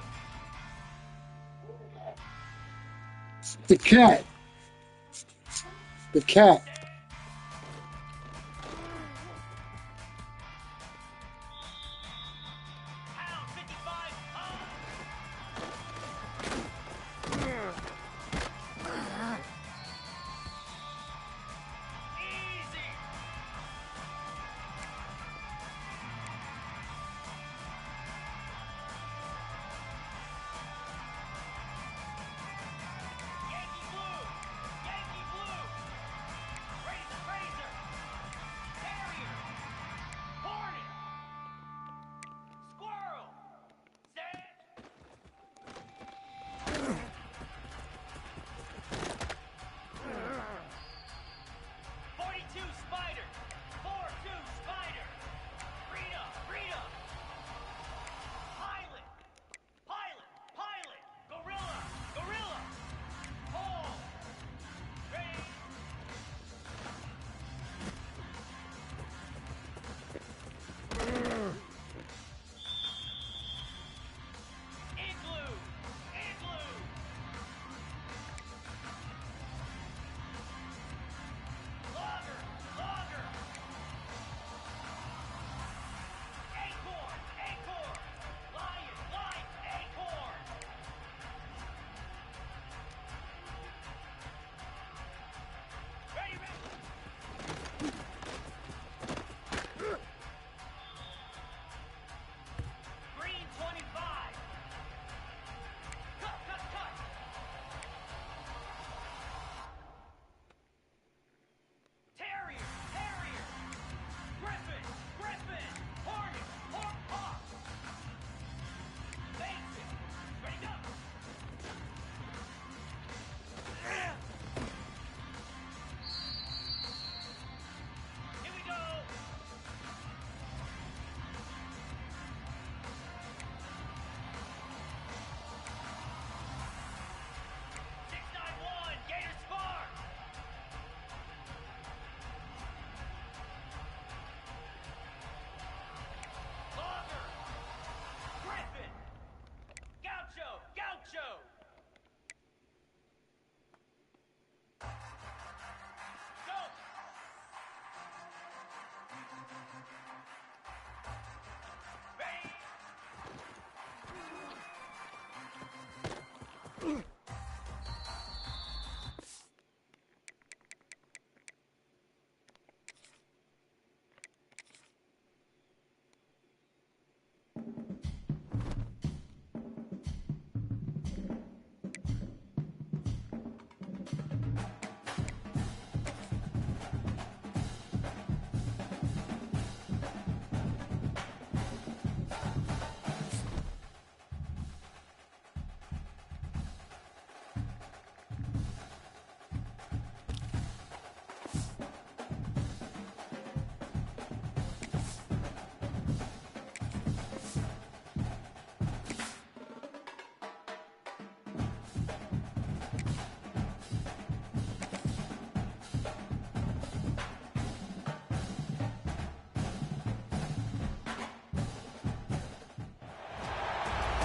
The cat. The cat.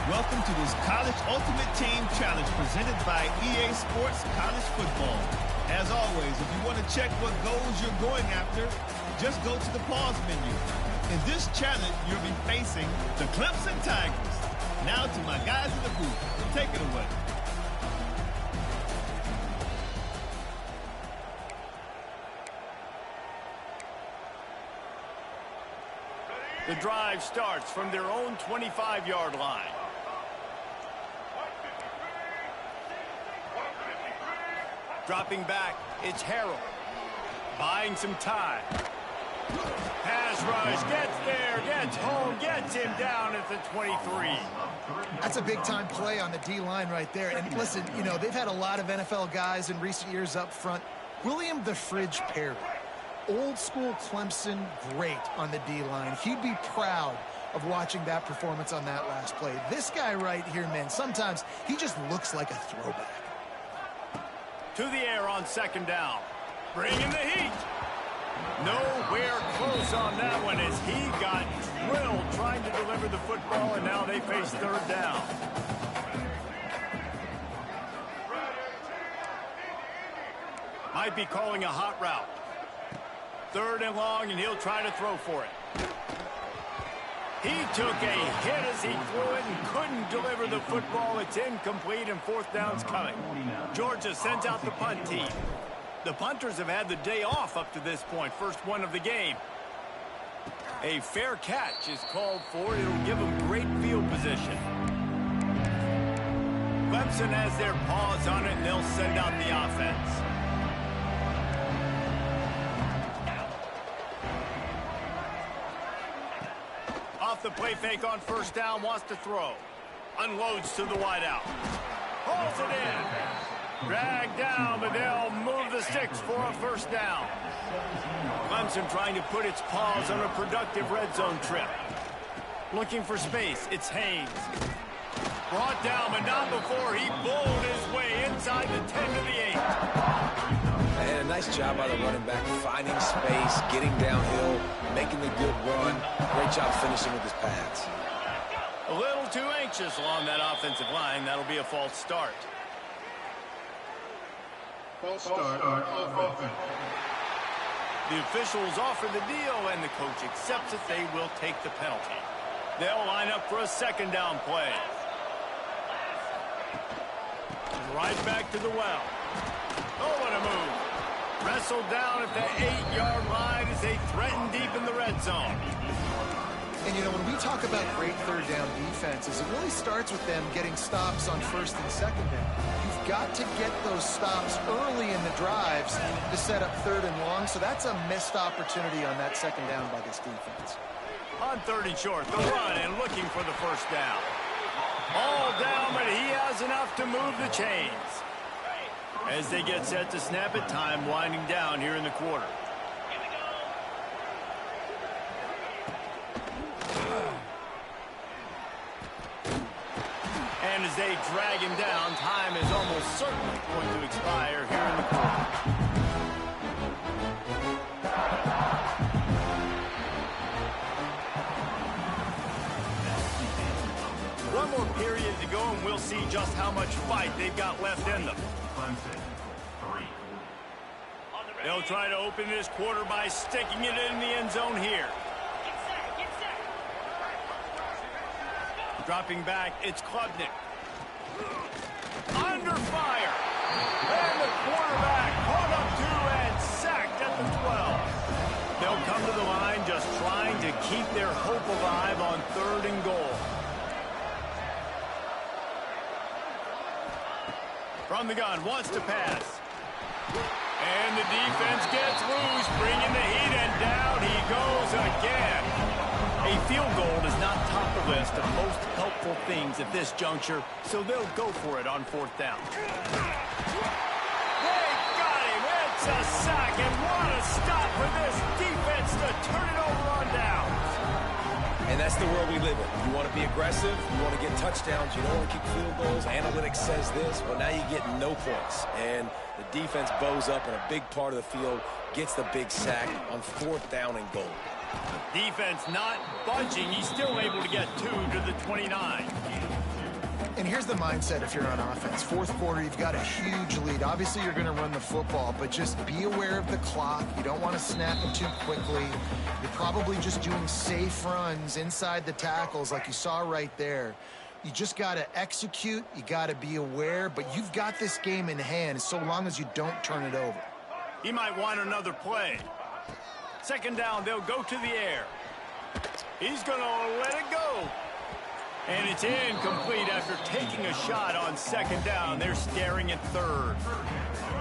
Welcome to this College Ultimate Team Challenge presented by EA Sports College Football. As always, if you want to check what goals you're going after, just go to the pause menu. In this challenge, you'll be facing the Clemson Tigers. Now to my guys in the booth. Take it away. The drive starts from their own 25-yard line. Dropping back, it's Harrell. Buying some time. Pass rush, gets there, gets home, gets him down at the 23. That's a big-time play on the D-line right there. And listen, you know, they've had a lot of NFL guys in recent years up front. William the Fridge Perry. old school Clemson great on the D-line. He'd be proud of watching that performance on that last play. This guy right here, man, sometimes he just looks like a throwback. To the air on second down. Bringing the heat. Nowhere close on that one as he got drilled trying to deliver the football, and now they face third down. Might be calling a hot route. Third and long, and he'll try to throw for it. He took a hit as he threw it and couldn't deliver the football. It's incomplete, and fourth down's coming. Georgia sends out the punt team. The punters have had the day off up to this point, first one of the game. A fair catch is called for. It'll give them great field position. Clemson has their paws on it, and they'll send out the offense. Off the play fake on first down, wants to throw. Unloads to the wideout. Pulls it in. Dragged down, but they'll move the sticks for a first down. Clemson trying to put its paws on a productive red zone trip. Looking for space, it's Haynes. Brought down, but not before he bowled his way inside the 10 to the 8. And a nice job by the running back, finding space, getting downhill, making the good run. Great job finishing with his pads. A little too anxious along that offensive line. That'll be a false start. False start on offense. The officials offer the deal, and the coach accepts it. They will take the penalty. They'll line up for a second down play. Right back to the well. Oh, what a move. Wrestled down at the 8-yard line as they threaten deep in the red zone. And, you know, when we talk about great third down defenses, it really starts with them getting stops on first and second down. You've got to get those stops early in the drives to set up third and long, so that's a missed opportunity on that second down by this defense. On third and short, the run and looking for the first down. All down, but he has enough to move the chains. As they get set to snap it, time winding down here in the quarter. And as they drag him down, time is almost certainly going to expire here in the quarter. One more period to go, and we'll see just how much fight they've got left in them. They'll try to open this quarter by sticking it in the end zone here. Dropping back, it's Klubnik. Under fire. And the quarterback caught up to and sacked at the 12. They'll come to the line just trying to keep their hope alive on third and goal. From the gun, wants to pass. And the defense gets loose, bringing the heat, and down he goes again. A field goal does not top the list of most helpful things at this juncture, so they'll go for it on fourth down. They got him. It's a sack, and what a stop for this defense to turn it over on downs. And that's the world we live in. You want to be aggressive, you want to get touchdowns, you don't want to kick field goals. Analytics says this, well, now you get no points. And the defense bows up in a big part of the field, gets the big sack on fourth down and goal. Defense not budging. He's still able to get 2 to the 29. And here's the mindset if you're on offense. Fourth quarter, you've got a huge lead. Obviously, you're going to run the football, but just be aware of the clock. You don't want to snap it too quickly. You're probably just doing safe runs inside the tackles like you saw right there. You just got to execute. You got to be aware, but you've got this game in hand so long as you don't turn it over. He might want another play. Second down, they'll go to the air. He's going to let it go. And it's incomplete after taking a shot on second down. They're staring at third.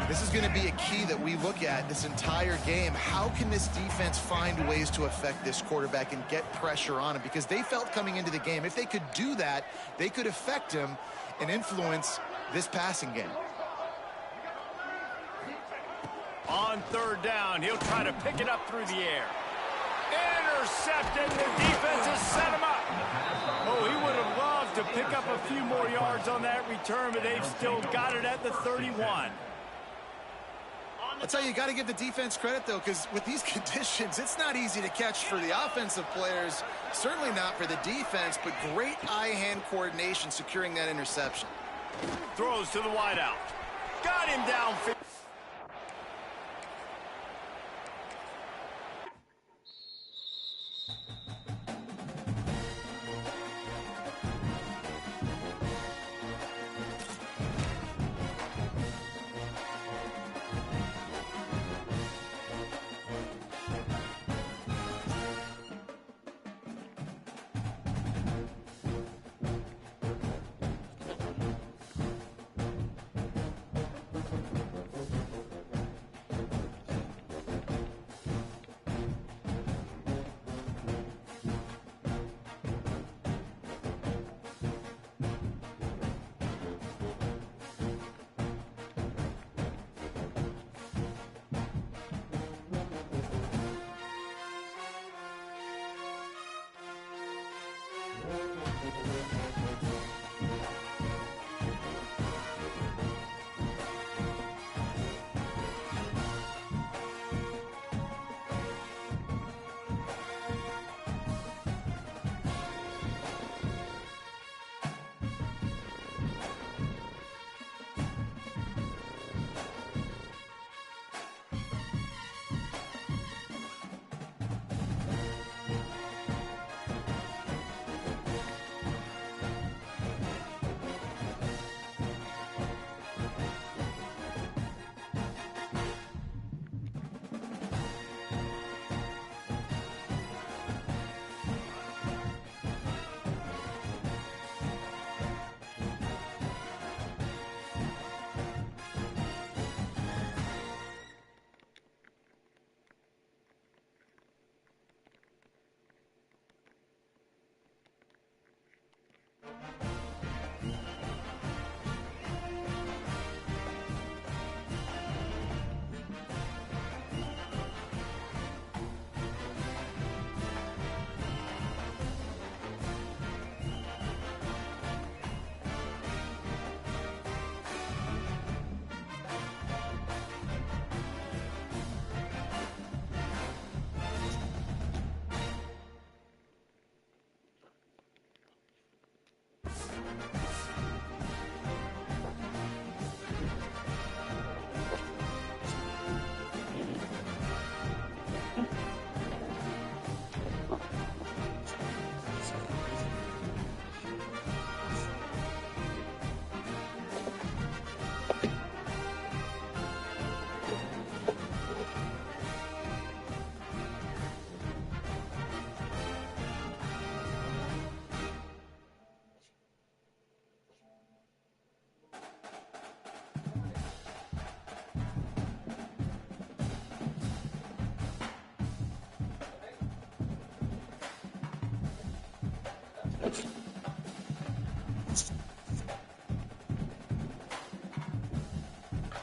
This is going to be a key that we look at this entire game. How can this defense find ways to affect this quarterback and get pressure on him? Because they felt coming into the game, if they could do that, they could affect him and influence this passing game. On third down, he'll try to pick it up through the air. Intercepted. The defense has set him up. Oh, he would have loved to pick up a few more yards on that return, but they've still got it at the 31. I'll tell you, you got to give the defense credit, though, because with these conditions, it's not easy to catch for the offensive players. Certainly not for the defense, but great eye-hand coordination securing that interception. Throws to the wideout. Got him downfield. That's